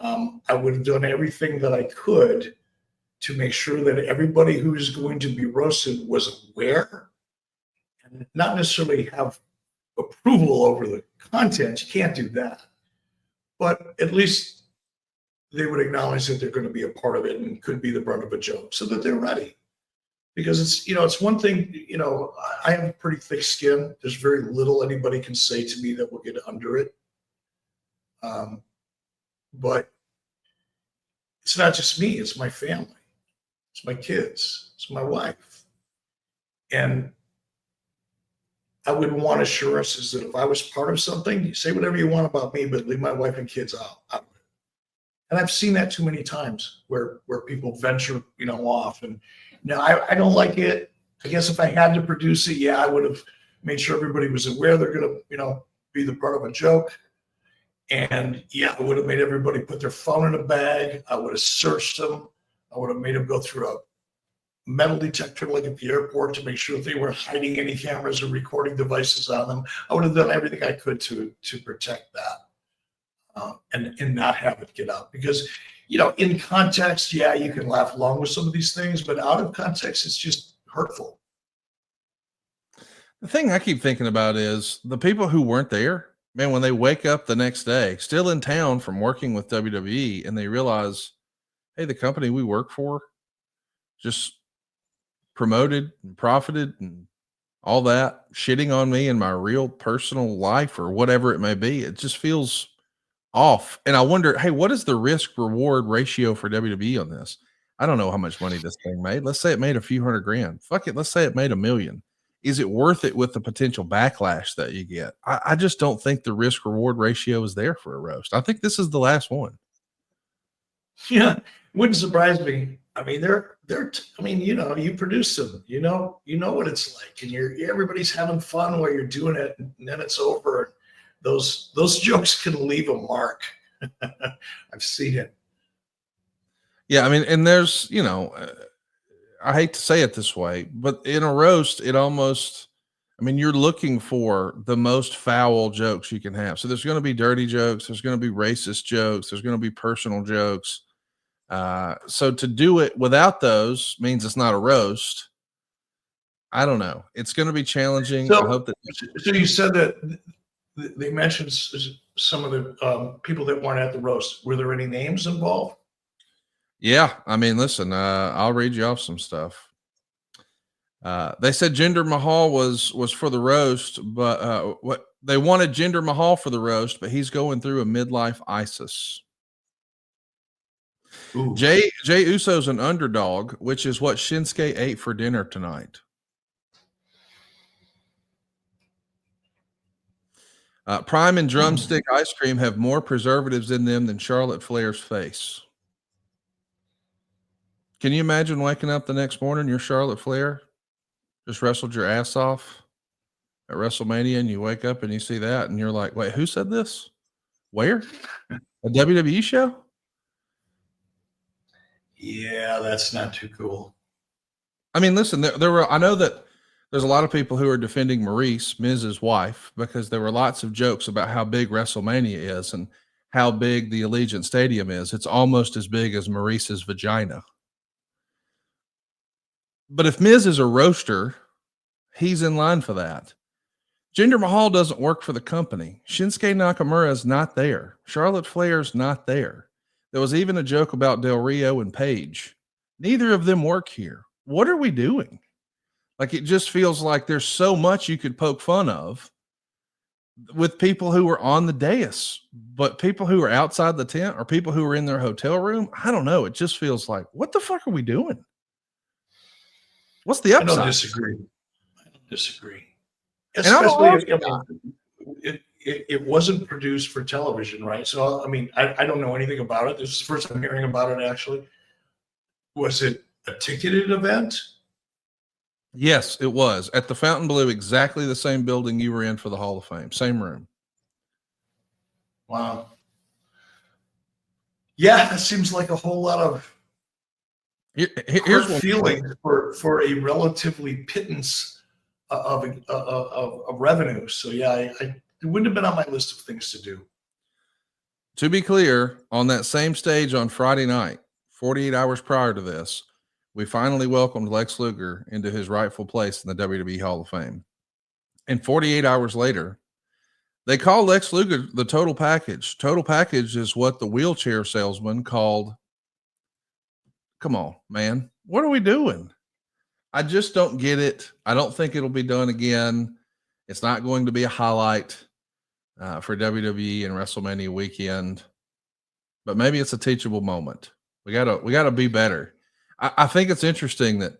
S3: I would have done everything that I could to make sure that everybody who is going to be roasted was aware and not necessarily have approval over the content. You can't do that, but at least they would acknowledge that they're going to be a part of it and could be the brunt of a joke, so that they're ready. Because it's one thing, I have a pretty thick skin. There's very little anybody can say to me that will get under it. But it's not just me, it's my family, it's my kids, it's my wife. And I would want assurances that if I was part of something, you say whatever you want about me, but leave my wife and kids out. And I've seen that too many times where people venture, off. And I don't like it. I guess if I had to produce it, I would have made sure everybody was aware they're going to, be the part of a joke. And I would have made everybody put their phone in a bag. I would have searched them. I would have made them go through a metal detector like at the airport to make sure they weren't hiding any cameras or recording devices on them. I would have done everything I could to protect that and not have it get out. Because, in context, you can laugh along with some of these things, but out of context, it's just hurtful.
S2: The thing I keep thinking about is the people who weren't there, man, when they wake up the next day, still in town from working with WWE, and they realize, hey, the company we work for just promoted and profited and all that, shitting on me in my real personal life or whatever it may be. It just feels off. And I wonder, hey, what is the risk reward ratio for WWE on this? I don't know how much money this thing made. Let's say it made a few $100,000. Fuck it. Let's say it made $1 million. Is it worth it with the potential backlash that you get? I just don't think the risk reward ratio is there for a roast. I think this is the last one.
S3: Yeah. Wouldn't surprise me. I mean, you produce them, you know what it's like, and everybody's having fun while you're doing it, and then it's over. Those jokes can leave a mark. I've seen it.
S2: Yeah. I mean, and there's, I hate to say it this way, but in a roast, I mean, you're looking for the most foul jokes you can have. So there's going to be dirty jokes. There's going to be racist jokes. There's going to be personal jokes. So to do it without those means it's not a roast. I don't know. It's going to be challenging.
S3: So,
S2: I hope that.
S3: So you said that they mentioned some of the people that weren't at the roast. Were there any names involved?
S2: Yeah. I mean, listen, I'll read you off some stuff. They said Jinder Mahal was for the roast, but what they wanted Jinder Mahal for the roast, but he's going through a midlife ISIS.
S3: Ooh.
S2: Jay Uso's an underdog, which is what Shinsuke ate for dinner tonight. Prime and drumstick ice cream have more preservatives in them than Charlotte Flair's face. Can you imagine waking up the next morning, you're Charlotte Flair, just wrestled your ass off at WrestleMania, and you wake up and you see that, and you're like, wait, who said this? Where? A WWE show?
S3: Yeah, that's not too cool.
S2: I mean, listen, there were, I know that there's a lot of people who are defending Maurice, Miz's wife, because there were lots of jokes about how big WrestleMania is and how big the Allegiant Stadium is. It's almost as big as Maurice's vagina. But if Miz is a roaster, he's in line for that. Jinder Mahal doesn't work for the company. Shinsuke Nakamura is not there. Charlotte Flair's not there. There was even a joke about Del Rio and Paige. Neither of them work here. What are we doing? Like, it just feels like there's so much you could poke fun of with people who are on the dais, but people who are outside the tent or people who are in their hotel room, I don't know. It just feels like, what the fuck are we doing? What's the upside?
S3: I don't disagree. Especially, it wasn't produced for television, right? So, I mean, I don't know anything about it. This is the first time hearing about it, actually. Was it a ticketed event?
S2: Yes, it was at the Fontainebleau, exactly the same building you were in for the Hall of Fame, same room.
S3: Wow. Yeah, that seems like a whole lot of
S2: here's one
S3: feeling for a relatively pittance of revenue. So yeah, it wouldn't have been on my list of things to do.
S2: To be clear, on that same stage on Friday night, 48 hours prior to this, we finally welcomed Lex Luger into his rightful place in the WWE Hall of Fame. And 48 hours later, they call Lex Luger the total package. Total package is what the wheelchair salesman called. Come on, man. What are we doing? I just don't get it. I don't think it'll be done again. It's not going to be a highlight for WWE and WrestleMania weekend, but maybe it's a teachable moment. We gotta be better. I think it's interesting that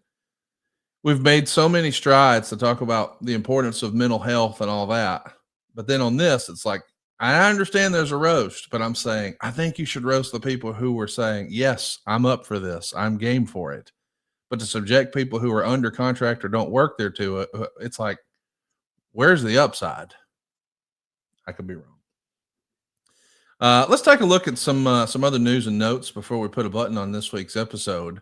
S2: we've made so many strides to talk about the importance of mental health and all that. But then on this, it's like, I understand there's a roast, but I'm saying, I think you should roast the people who were saying, yes, I'm up for this. I'm game for it. But to subject people who are under contract or don't work there to it, it's like, where's the upside? I could be wrong. Let's take a look at some other news and notes before we put a button on this week's episode.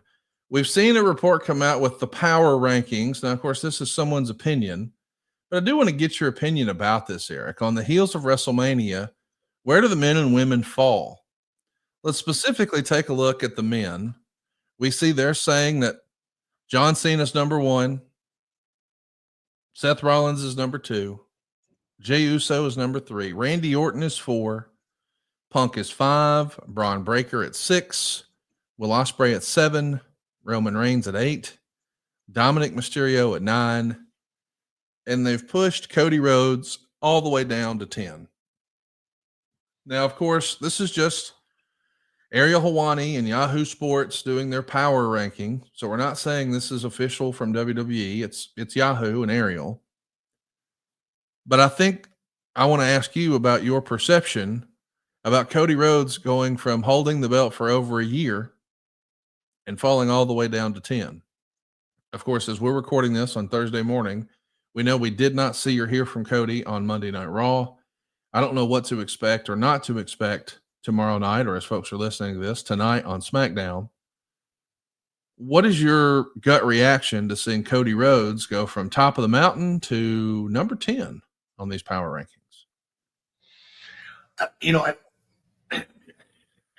S2: We've seen a report come out with the power rankings. Now, of course, this is someone's opinion, but I do want to get your opinion about this, Eric. On the heels of WrestleMania, where do the men and women fall? Let's specifically take a look at the men. We see they're saying that John Cena's number 1, Seth Rollins is number 2, Jey Uso is number 3, Randy Orton is 4, Punk is 5, Braun Breaker at 6, Will Ospreay at 7, Roman Reigns at 8, Dominic Mysterio at 9, and they've pushed Cody Rhodes all the way down to 10. Now, of course, this is just Ariel Helwani and Yahoo Sports doing their power ranking, so we're not saying this is official from WWE. It's Yahoo and Ariel. But I think I want to ask you about your perception about Cody Rhodes going from holding the belt for over a year and falling all the way down to 10. Of course, as we're recording this on Thursday morning, we know we did not see or hear from Cody on Monday Night Raw. I don't know what to expect or not to expect tomorrow night, or as folks are listening to this, tonight on SmackDown. what is your gut reaction to seeing Cody Rhodes go from top of the mountain to number 10 on these power rankings?
S3: I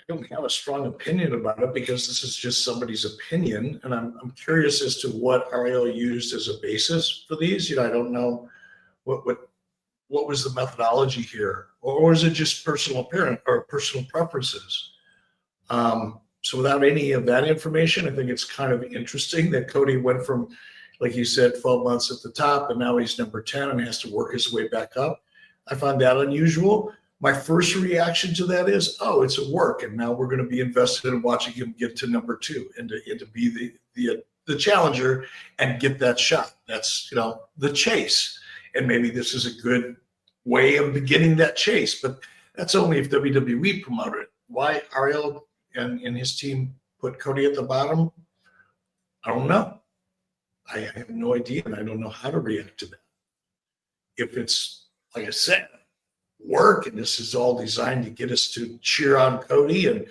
S3: don't have a strong opinion about it because this is just somebody's opinion, and I'm curious as to what Ariel used as a basis for these. I don't know what was the methodology here, or is it just personal appearance or personal preferences? So without any of that information, I think it's kind of interesting that Cody went from, like you said, 12 months at the top, and now he's number 10 and has to work his way back up. I find that unusual. My first reaction to that is, oh, it's a work, and now we're going to be invested in watching him get to number 2 and to be the challenger and get that shot. That's the chase, and maybe this is a good way of beginning that chase. But that's only if WWE promoted it. Why Ariel and his team put Cody at the bottom, I don't know. I have no idea, and I don't know how to react to that. If it's, like I said, work, and this is all designed to get us to cheer on Cody and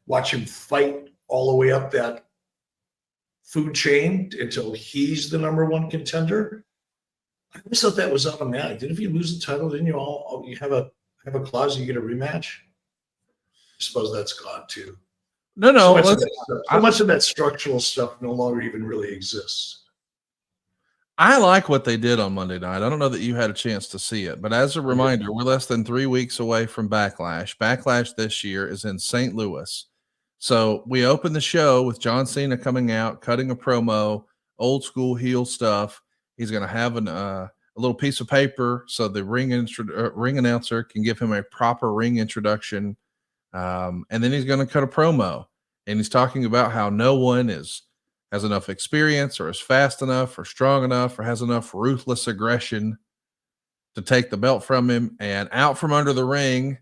S3: watch him fight all the way up that food chain until he's the number 1 contender, I just thought that was automatic. If you lose the title, then you have a clause, you get a rematch. I suppose that's gone too.
S2: No.
S3: So much of that structural stuff no longer even really exists.
S2: I like what they did on Monday night. I don't know that you had a chance to see it, but as a reminder, we're less than 3 weeks away from Backlash. Backlash this year is in St. Louis. So we open the show with John Cena coming out, cutting a promo, old school heel stuff. He's going to have a little piece of paper so the ring announcer can give him a proper ring introduction. And then he's going to cut a promo, and he's talking about how no one has enough experience or is fast enough or strong enough or has enough ruthless aggression to take the belt from him. And out from under the ring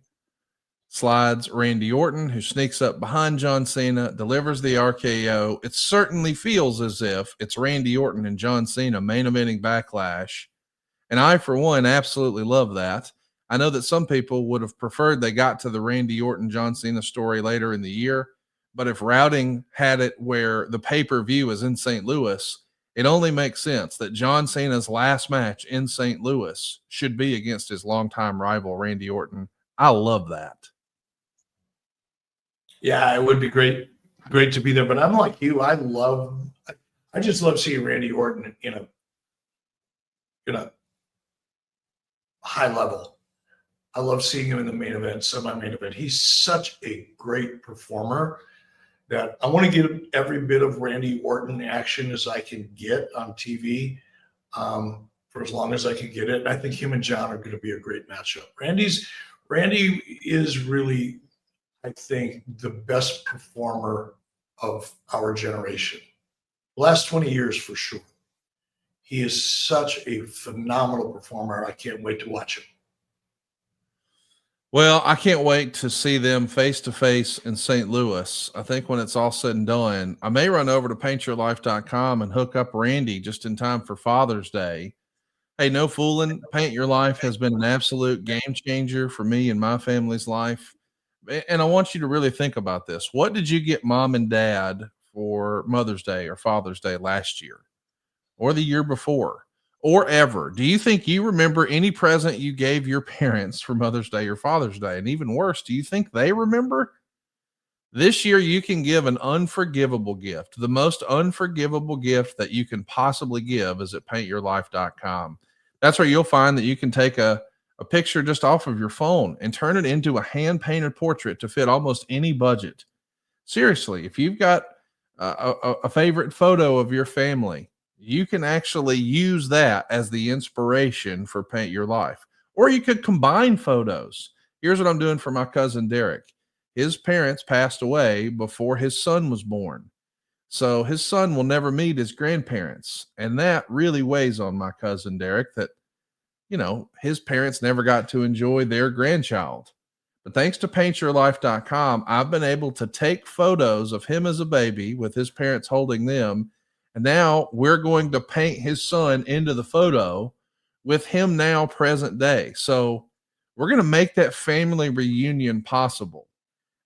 S2: slides Randy Orton, who sneaks up behind John Cena, delivers the RKO. It certainly feels as if it's Randy Orton and John Cena main eventing Backlash. And I, for one, absolutely love that. I know that some people would have preferred they got to the Randy Orton, John Cena story later in the year. But if routing had it where the pay-per-view is in St. Louis, it only makes sense that John Cena's last match in St. Louis should be against his longtime rival, Randy Orton. I love that.
S3: Yeah, it would be great to be there. But I'm like you. I just love seeing Randy Orton in a high level. I love seeing him in the main event, semi-main event. He's such a great performer that I want to get every bit of Randy Orton action as I can get on TV for as long as I can get it. And I think him and John are going to be a great matchup. Randy is really, I think, the best performer of our generation. The last 20 years for sure. He is such a phenomenal performer. I can't wait to watch him.
S2: Well, I can't wait to see them face to face in St. Louis. I think when it's all said and done, I may run over to paintyourlife.com and hook up Randy just in time for Father's Day. Hey, no fooling. Paint Your Life has been an absolute game changer for me and my family's life. And I want you to really think about this. What did you get mom and dad for Mother's Day or Father's Day last year or the year before? Or ever? Do you think you remember any present you gave your parents for Mother's Day or Father's Day? And even worse, do you think they remember? This year, you can give an unforgivable gift. The most unforgivable gift that you can possibly give is at paintyourlife.com. That's where you'll find that you can take a picture just off of your phone and turn it into a hand-painted portrait to fit almost any budget. Seriously, if you've got a favorite photo of your family, you can actually use that as the inspiration for Paint Your Life. Or you could combine photos. Here's what I'm doing for my cousin Derek. His parents passed away before his son was born. So his son will never meet his grandparents. And that really weighs on my cousin Derek that, his parents never got to enjoy their grandchild. But thanks to paintyourlife.com, I've been able to take photos of him as a baby with his parents holding them. And now we're going to paint his son into the photo with him now present day. So we're going to make that family reunion possible.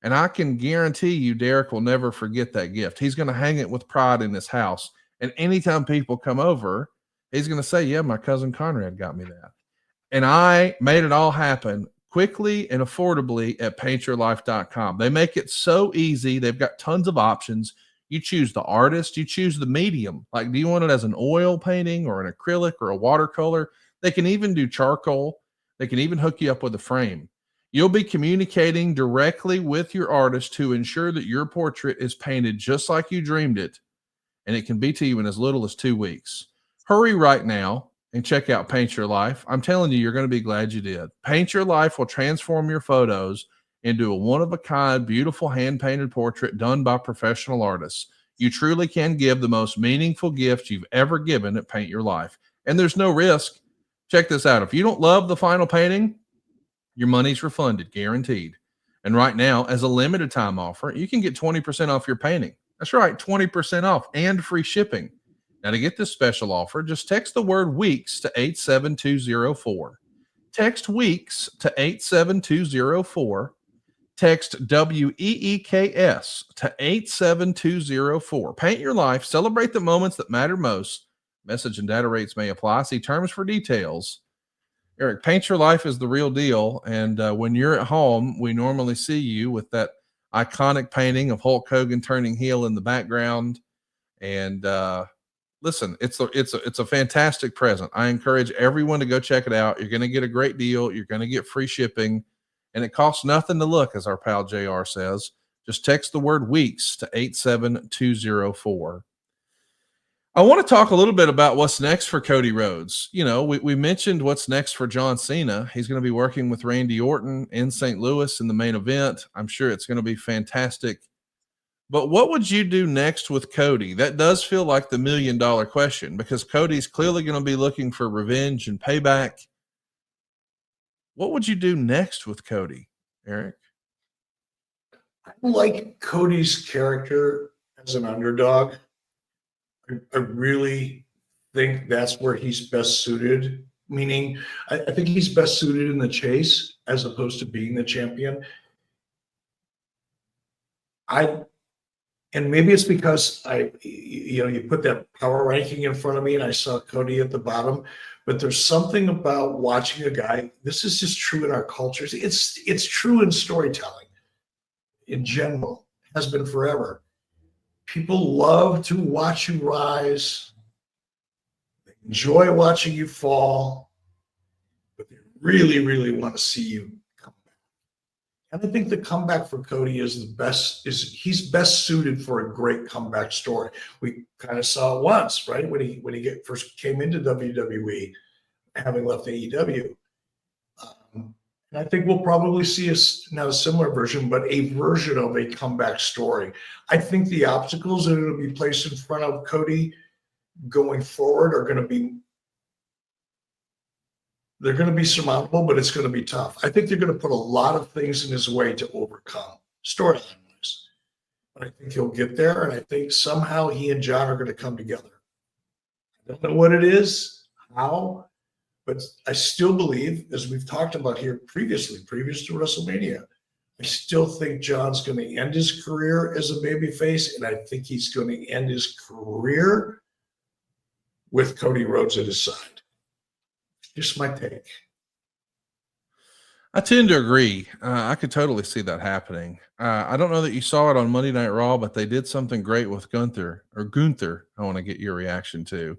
S2: And I can guarantee you Derek will never forget that gift. He's going to hang it with pride in his house. And anytime people come over, he's going to say, yeah, my cousin Conrad got me that. And I made it all happen quickly and affordably at paintyourlife.com. They make it so easy. They've got tons of options. You choose the artist, you choose the medium. Like, do you want it as an oil painting or an acrylic or a watercolor? They can even do charcoal. They can even hook you up with a frame. You'll be communicating directly with your artist to ensure that your portrait is painted just like you dreamed it, and it can be to you in as little as 2 weeks. Hurry right now and check out Paint Your Life. I'm telling you, you're going to be glad you did. Paint Your Life will transform your photos into a one-of-a-kind, beautiful hand-painted portrait done by professional artists. You truly can give the most meaningful gift you've ever given at Paint Your Life. And there's no risk. Check this out. If you don't love the final painting, your money's refunded, guaranteed. And right now, as a limited time offer, you can get 20% off your painting. That's right, 20% off and free shipping. Now, to get this special offer, just text the word weeks to 87204. Text weeks to 87204. Text WEEKS to 87204. Paint Your Life. Celebrate the moments that matter most. Message and data rates may apply. See terms for details. Eric, Paint Your Life is the real deal. And when you're at home, we normally see you with that iconic painting of Hulk Hogan turning heel in the background. And listen, it's a fantastic present. I encourage everyone to go check it out. You're going to get a great deal. You're going to get free shipping. And it costs nothing to look, as our pal JR says. Just text the word weeks to 87204. I want to talk a little bit about what's next for Cody Rhodes. You know, we mentioned what's next for John Cena. He's going to be working with Randy Orton in St. Louis in the main event. I'm sure it's going to be fantastic. But what would you do next with Cody? That does feel like the $1 million question, because Cody's clearly going to be looking for revenge and payback. What would you do next with Cody, Eric?
S3: I like Cody's character as an underdog. I really think that's where he's best suited, meaning I think he's best suited in the chase as opposed to being the champion. And maybe it's because you put that power ranking in front of me and I saw Cody at the bottom, but there's something about watching a guy. This is just true in our cultures. It's true in storytelling in general, has been forever. People love to watch you rise. They enjoy watching you fall, but they really, really want to see you come back. And I think the comeback for Cody is he's best suited for a great comeback story. We kind of saw it once, right? When he first came into WWE, having left AEW. And I think we'll probably see not a similar version, but a version of a comeback story. I think the obstacles that will be placed in front of Cody going forward are going to be surmountable, but it's going to be tough. I think they're going to put a lot of things in his way to overcome, storyline-wise. But I think he'll get there, and I think somehow he and John are going to come together. I don't know what it is, how, but I still believe, as we've talked about here previous to WrestleMania, I still think John's going to end his career as a babyface, and I think he's going to end his career with Cody Rhodes at his side. Just my take.
S2: I tend to agree. I could totally see that happening. I don't know that you saw it on Monday Night Raw, but they did something great with Gunther. I want to get your reaction to.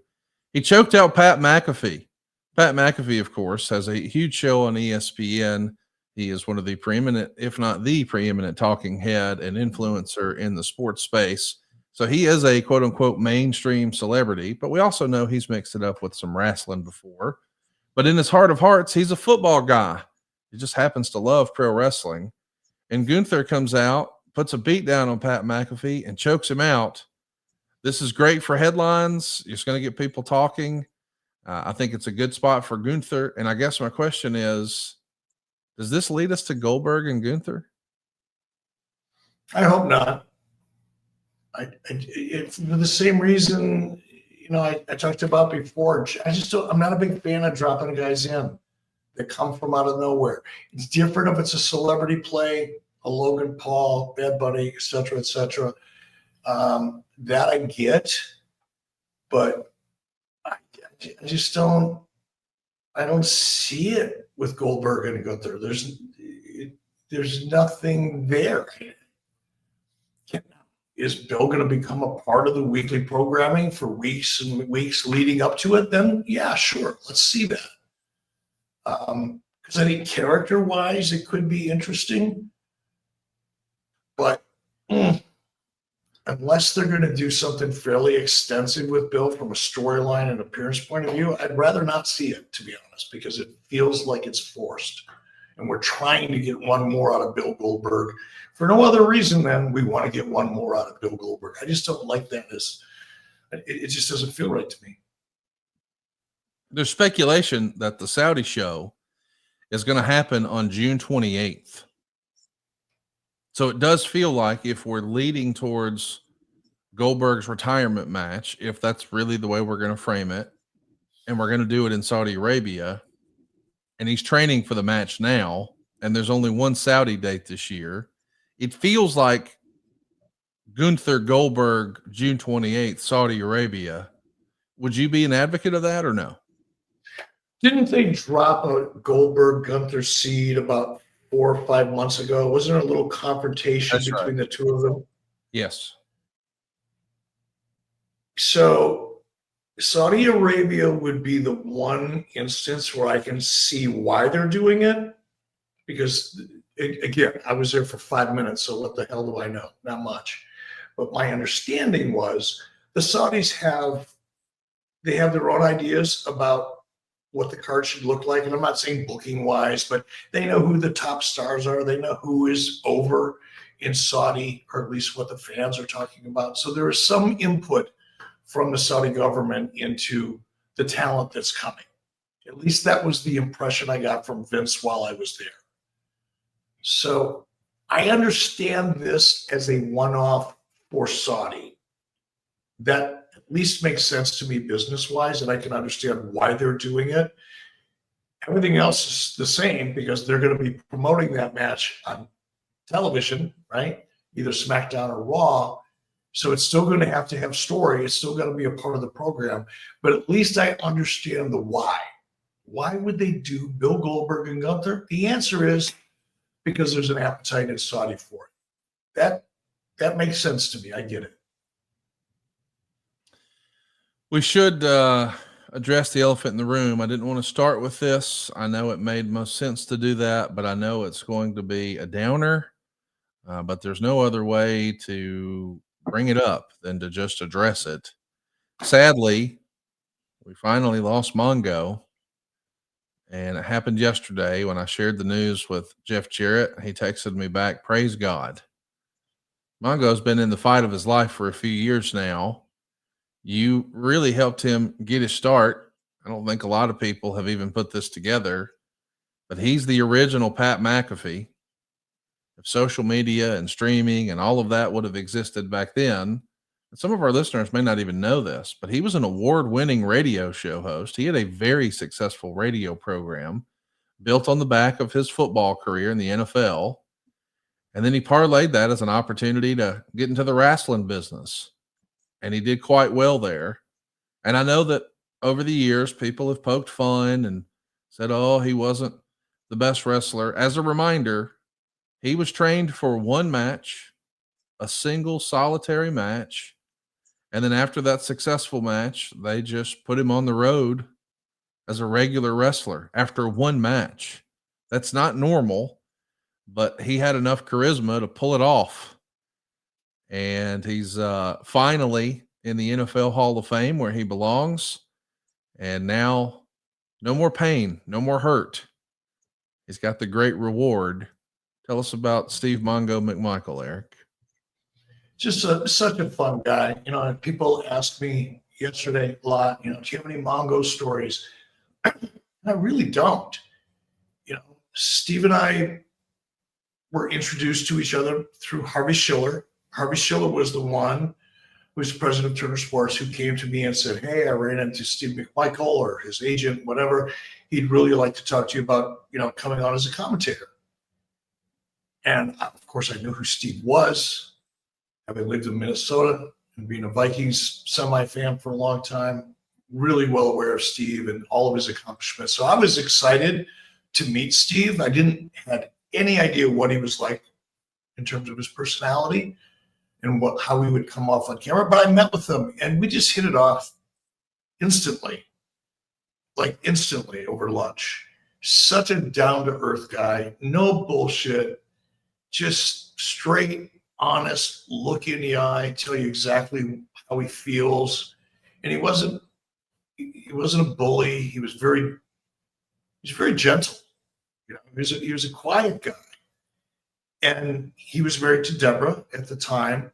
S2: He choked out Pat McAfee. Pat McAfee, of course, has a huge show on ESPN. He is one of the preeminent, if not the preeminent, talking head and influencer in the sports space. So he is a quote-unquote mainstream celebrity, but we also know he's mixed it up with some wrestling before. But in his heart of hearts, he's a football guy. He just happens to love pro wrestling. And Gunther comes out, puts a beat down on Pat McAfee, and chokes him out. This is great for headlines. It's going to get people talking. I think it's a good spot for Gunther. And I guess my question is, does this lead us to Goldberg and Gunther?
S3: I hope not. For the same reason, I talked about before. I'm not a big fan of dropping guys in that come from out of nowhere. It's different if it's a celebrity play. a Logan Paul, Bad Bunny, et cetera, et cetera. That I get, but I just don't. I don't see it with Goldberg and Gunther. There's nothing there. Is Bill going to become a part of the weekly programming for weeks and weeks leading up to it? Then yeah, sure, let's see that. Because I think character-wise, it could be interesting, but unless they're going to do something fairly extensive with Bill from a storyline and appearance point of view, I'd rather not see it, to be honest, because it feels like it's forced. And we're trying to get one more out of Bill Goldberg for no other reason than we want to get one more out of Bill Goldberg. I just don't like that. It just doesn't feel right to me.
S2: There's speculation that the Saudi show is going to happen on June 28th. So it does feel like if we're leading towards Goldberg's retirement match, if that's really the way we're going to frame it, and we're going to do it in Saudi Arabia, and he's training for the match now, and there's only one Saudi date this year, it feels like Gunther Goldberg, June 28th, Saudi Arabia. Would you be an advocate of that or no?
S3: Didn't they drop a Goldberg Gunther seed about 4 or 5 months ago? Wasn't there a little confrontation between the two of them?
S2: Yes.
S3: So Saudi Arabia would be the one instance where I can see why they're doing it. Because, again, I was there for 5 minutes, so what the hell do I know? Not much. But my understanding was the Saudis have their own ideas about what the card should look like. And I'm not saying booking wise, but they know who the top stars are. They know who is over in Saudi, or at least what the fans are talking about. So there is some input from the Saudi government into the talent that's coming. At least that was the impression I got from Vince while I was there. So I understand this as a one-off for Saudi. That at least makes sense to me business-wise, and I can understand why they're doing it. Everything else is the same because they're going to be promoting that match on television, right? Either SmackDown or Raw. So it's still going to have story. It's still going to be a part of the program. But at least I understand the why. Why would they do Bill Goldberg and Gunther? The answer is because there's an appetite in Saudi for it. That makes sense to me. I get it.
S2: We should address the elephant in the room. I didn't want to start with this. I know it made most sense to do that, but I know it's going to be a downer. But there's no other way to bring it up than to just address it. Sadly, we finally lost Mongo. And it happened yesterday when I shared the news with Jeff Jarrett. He texted me back, praise God. Mongo's been in the fight of his life for a few years now. You really helped him get his start. I don't think a lot of people have even put this together, but he's the original Pat McAfee. If social media and streaming and all of that would have existed back then, and some of our listeners may not even know this, but he was an award-winning radio show host. He had a very successful radio program built on the back of his football career in the NFL. And then he parlayed that as an opportunity to get into the wrestling business. And he did quite well there. And I know that over the years, people have poked fun and said, oh, he wasn't the best wrestler. As a reminder, he was trained for one match, a single solitary match. And then after that successful match, they just put him on the road as a regular wrestler after one match. That's not normal, but he had enough charisma to pull it off. And he's finally in the NFL Hall of Fame where he belongs. And now no more pain, no more hurt. He's got the great reward. Tell us about Steve Mongo McMichael, Eric.
S3: Just such a fun guy. You know, and people asked me yesterday a lot, you know, do you have any Mongo stories? I really don't. You know, Steve and I were introduced to each other through Harvey Schiller. Harvey Schiller was the one who was president of Turner Sports who came to me and said, hey, I ran into Steve McMichael or his agent, whatever. He'd really like to talk to you about, you know, coming on as a commentator. And of course, I knew who Steve was, having lived in Minnesota and being a Vikings semi-fan for a long time, really well aware of Steve and all of his accomplishments. So I was excited to meet Steve. I didn't have any idea what he was like in terms of his personality and how he would come off on camera, but I met with him and we just hit it off instantly, like instantly over lunch. Such a down-to-earth guy, no bullshit, just straight, honest, look in the eye, tell you exactly how he feels. And he wasn't a bully. He was very gentle. You know, he was a quiet guy. And he was married to Deborah at the time.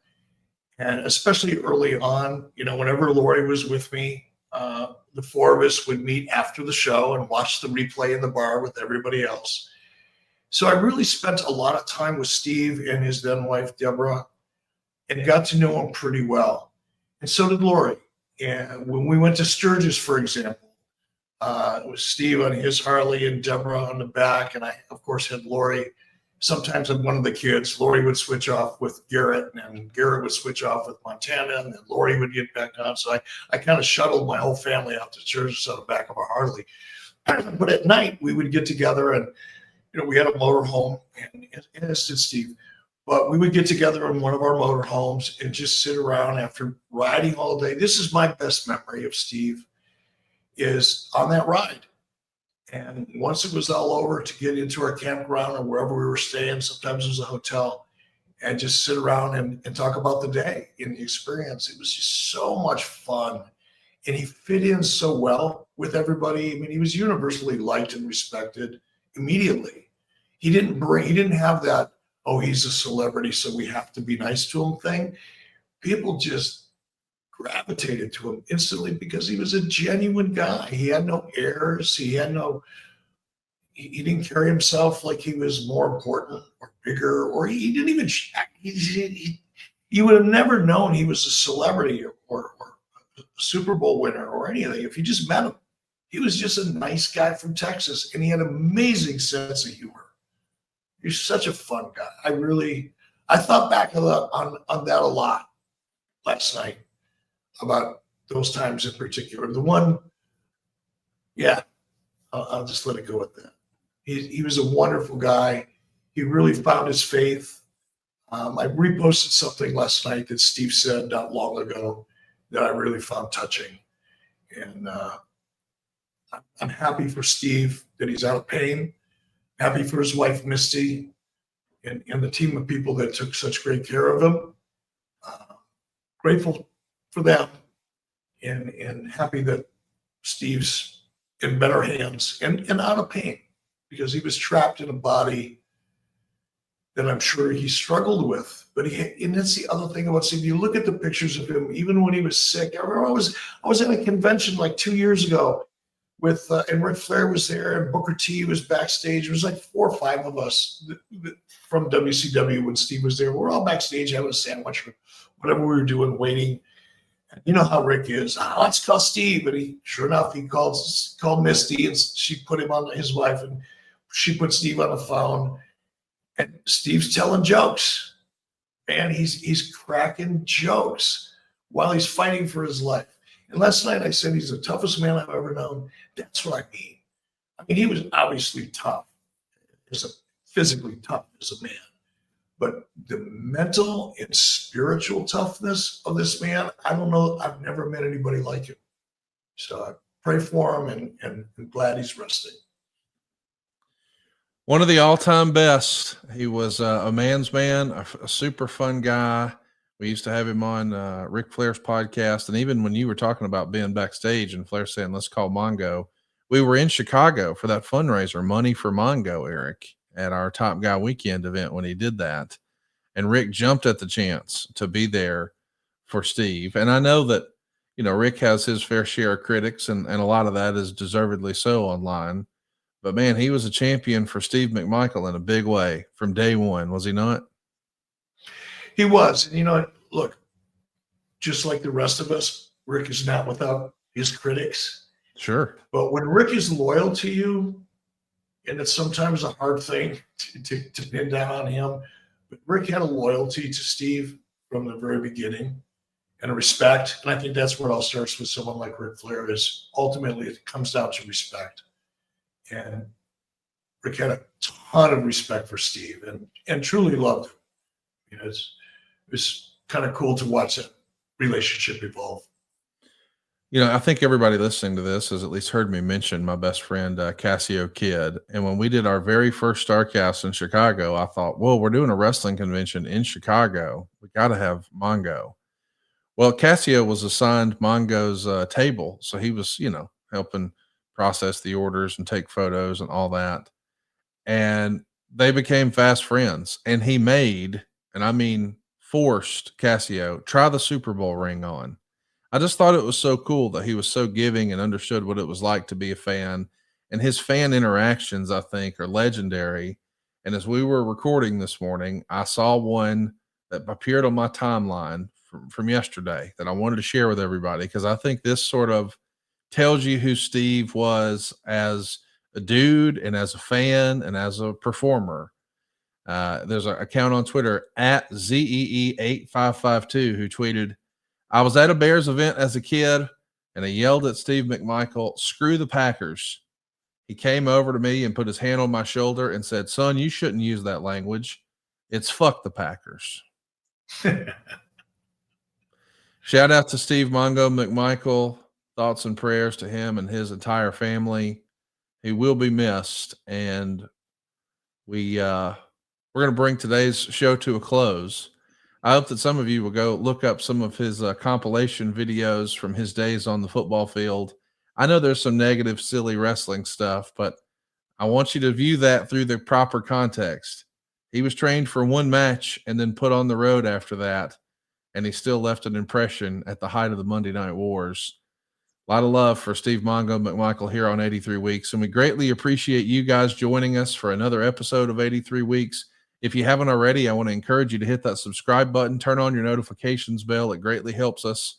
S3: And especially early on, you know, whenever Lori was with me, the four of us would meet after the show and watch the replay in the bar with everybody else. So I really spent a lot of time with Steve and his then wife, Deborah, and got to know him pretty well. And so did Lori. And when we went to Sturgis, for example, it was Steve on his Harley and Deborah on the back. And I, of course, had Lori. Sometimes I'm one of the kids. Lori would switch off with Jarrett, and Jarrett would switch off with Montana, and then Lori would get back on. So I kind of shuttled my whole family out to Sturgis on the back of a Harley. But at night, we would get together, and you know, we had a motor home, and as did Steve. But we would get together in one of our motor homes and just sit around after riding all day. This is my best memory of Steve, is on that ride. And once it was all over, to get into our campground or wherever we were staying, sometimes it was a hotel, and just sit around and talk about the day and the experience. It was just so much fun. And he fit in so well with everybody. I mean, he was universally liked and respected immediately. He didn't have that, oh, he's a celebrity, so we have to be nice to him thing. People just gravitated to him instantly because he was a genuine guy. He had no airs. He didn't carry himself like he was more important or bigger, or he didn't even, you would have never known he was a celebrity or a Super Bowl winner or anything if you just met him. He was just a nice guy from Texas, and he had an amazing sense of humor. He's such a fun guy. I thought back on that a lot last night, about those times in particular. The one, yeah, I'll just let it go with that. He was a wonderful guy. He really found his faith. I reposted something last night that Steve said not long ago that I really found touching. And I'm happy for Steve that he's out of pain. Happy for his wife, Misty, and the team of people that took such great care of him. Grateful for them, and happy that Steve's in better hands and out of pain, because he was trapped in a body that I'm sure he struggled with. But and that's the other thing about Steve. You look at the pictures of him, even when he was sick. I remember I was at a convention like 2 years ago with and Ric Flair was there, and Booker T was backstage. It was like 4 or 5 of us from WCW when Steve was there. We're all backstage having a sandwich or whatever we were doing, waiting. And you know how Rick is. Let's call Steve. And sure enough, he called Misty, and she put him on, his wife, and she put Steve on the phone. And Steve's telling jokes. Man, he's cracking jokes while he's fighting for his life. And last night I said he's the toughest man I've ever known. That's what I mean. I mean, he was obviously tough, physically tough as a man. But the mental and spiritual toughness of this man, I don't know. I've never met anybody like him. So I pray for him, and I'm glad he's resting.
S2: One of the all-time best. He was a man's man, a super fun guy. We used to have him on Ric Flair's podcast. And even when you were talking about being backstage and Flair saying, let's call Mongo, we were in Chicago for that fundraiser, Money for Mongo, Eric, at our Top Guy Weekend event when he did that. And Rick jumped at the chance to be there for Steve. And I know that, you know, Rick has his fair share of critics, and a lot of that is deservedly so online. But, man, he was a champion for Steve McMichael in a big way from day one, was he not?
S3: He was. You know, look, just like the rest of us, Rick is not without his critics.
S2: Sure.
S3: But when Rick is loyal to you and it's sometimes a hard thing to pin down on him. But Rick had a loyalty to Steve from the very beginning and a respect. And I think that's where it all starts with someone like Ric Flair is ultimately it comes down to respect. And Rick had a ton of respect for Steve and truly loved him. You know, it was kind of cool to watch that relationship evolve.
S2: You know, I think everybody listening to this has at least heard me mention my best friend, Cassio Kidd. And when we did our very first Starcast in Chicago, I thought, well, we're doing a wrestling convention in Chicago. We got to have Mongo. Well, Cassio was assigned Mongo's table. So he was, you know, helping process the orders and take photos and all that. And they became fast friends. And he made, and I mean forced Cassio, try the Super Bowl ring on. I just thought it was so cool that he was so giving and understood what it was like to be a fan. And his fan interactions, I think, are legendary. And as we were recording this morning, I saw one that appeared on my timeline from yesterday that I wanted to share with everybody because I think this sort of tells you who Steve was as a dude and as a fan and as a performer. There's an account on Twitter at ZEE8552 who tweeted, I was at a Bears event as a kid and I yelled at Steve McMichael, screw the Packers. He came over to me and put his hand on my shoulder and said, son, you shouldn't use that language. It's fuck the Packers. Shout out to Steve Mongo McMichael. Thoughts and prayers to him and his entire family. He will be missed. And we're going to bring today's show to a close. I hope that some of you will go look up some of his compilation videos from his days on the football field. I know there's some negative, silly wrestling stuff, but I want you to view that through the proper context. He was trained for one match and then put on the road after that, and he still left an impression at the height of the Monday Night Wars. A lot of love for Steve Mongo McMichael here on 83 Weeks, and we greatly appreciate you guys joining us for another episode of 83 Weeks. If you haven't already, I want to encourage you to hit that subscribe button, turn on your notifications bell. It greatly helps us.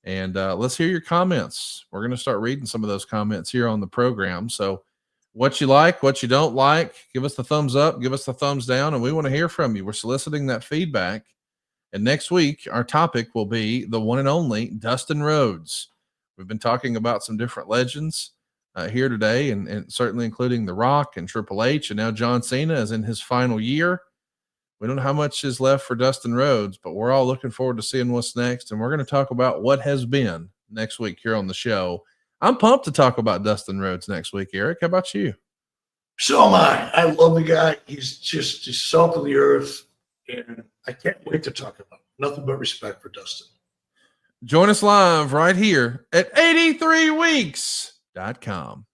S2: And let's hear your comments. We're going to start reading some of those comments here on the program. So what you like, what you don't like, give us the thumbs up, give us the thumbs down, and we want to hear from you. We're soliciting that feedback. And next week, our topic will be the one and only Dustin Rhodes. We've been talking about some different legends here today, and certainly including The Rock and Triple H, and now John Cena is in his final year. We don't know how much is left for Dustin Rhodes, but we're all looking forward to seeing what's next, and we're going to talk about what has been next week here on the show. I'm pumped to talk about Dustin Rhodes next week, Eric. How about you?
S3: So am I. I love the guy. He's just salt of the earth, and I can't wait to talk about him. Nothing but respect for Dustin.
S2: Join us live right here at 83weeks.com.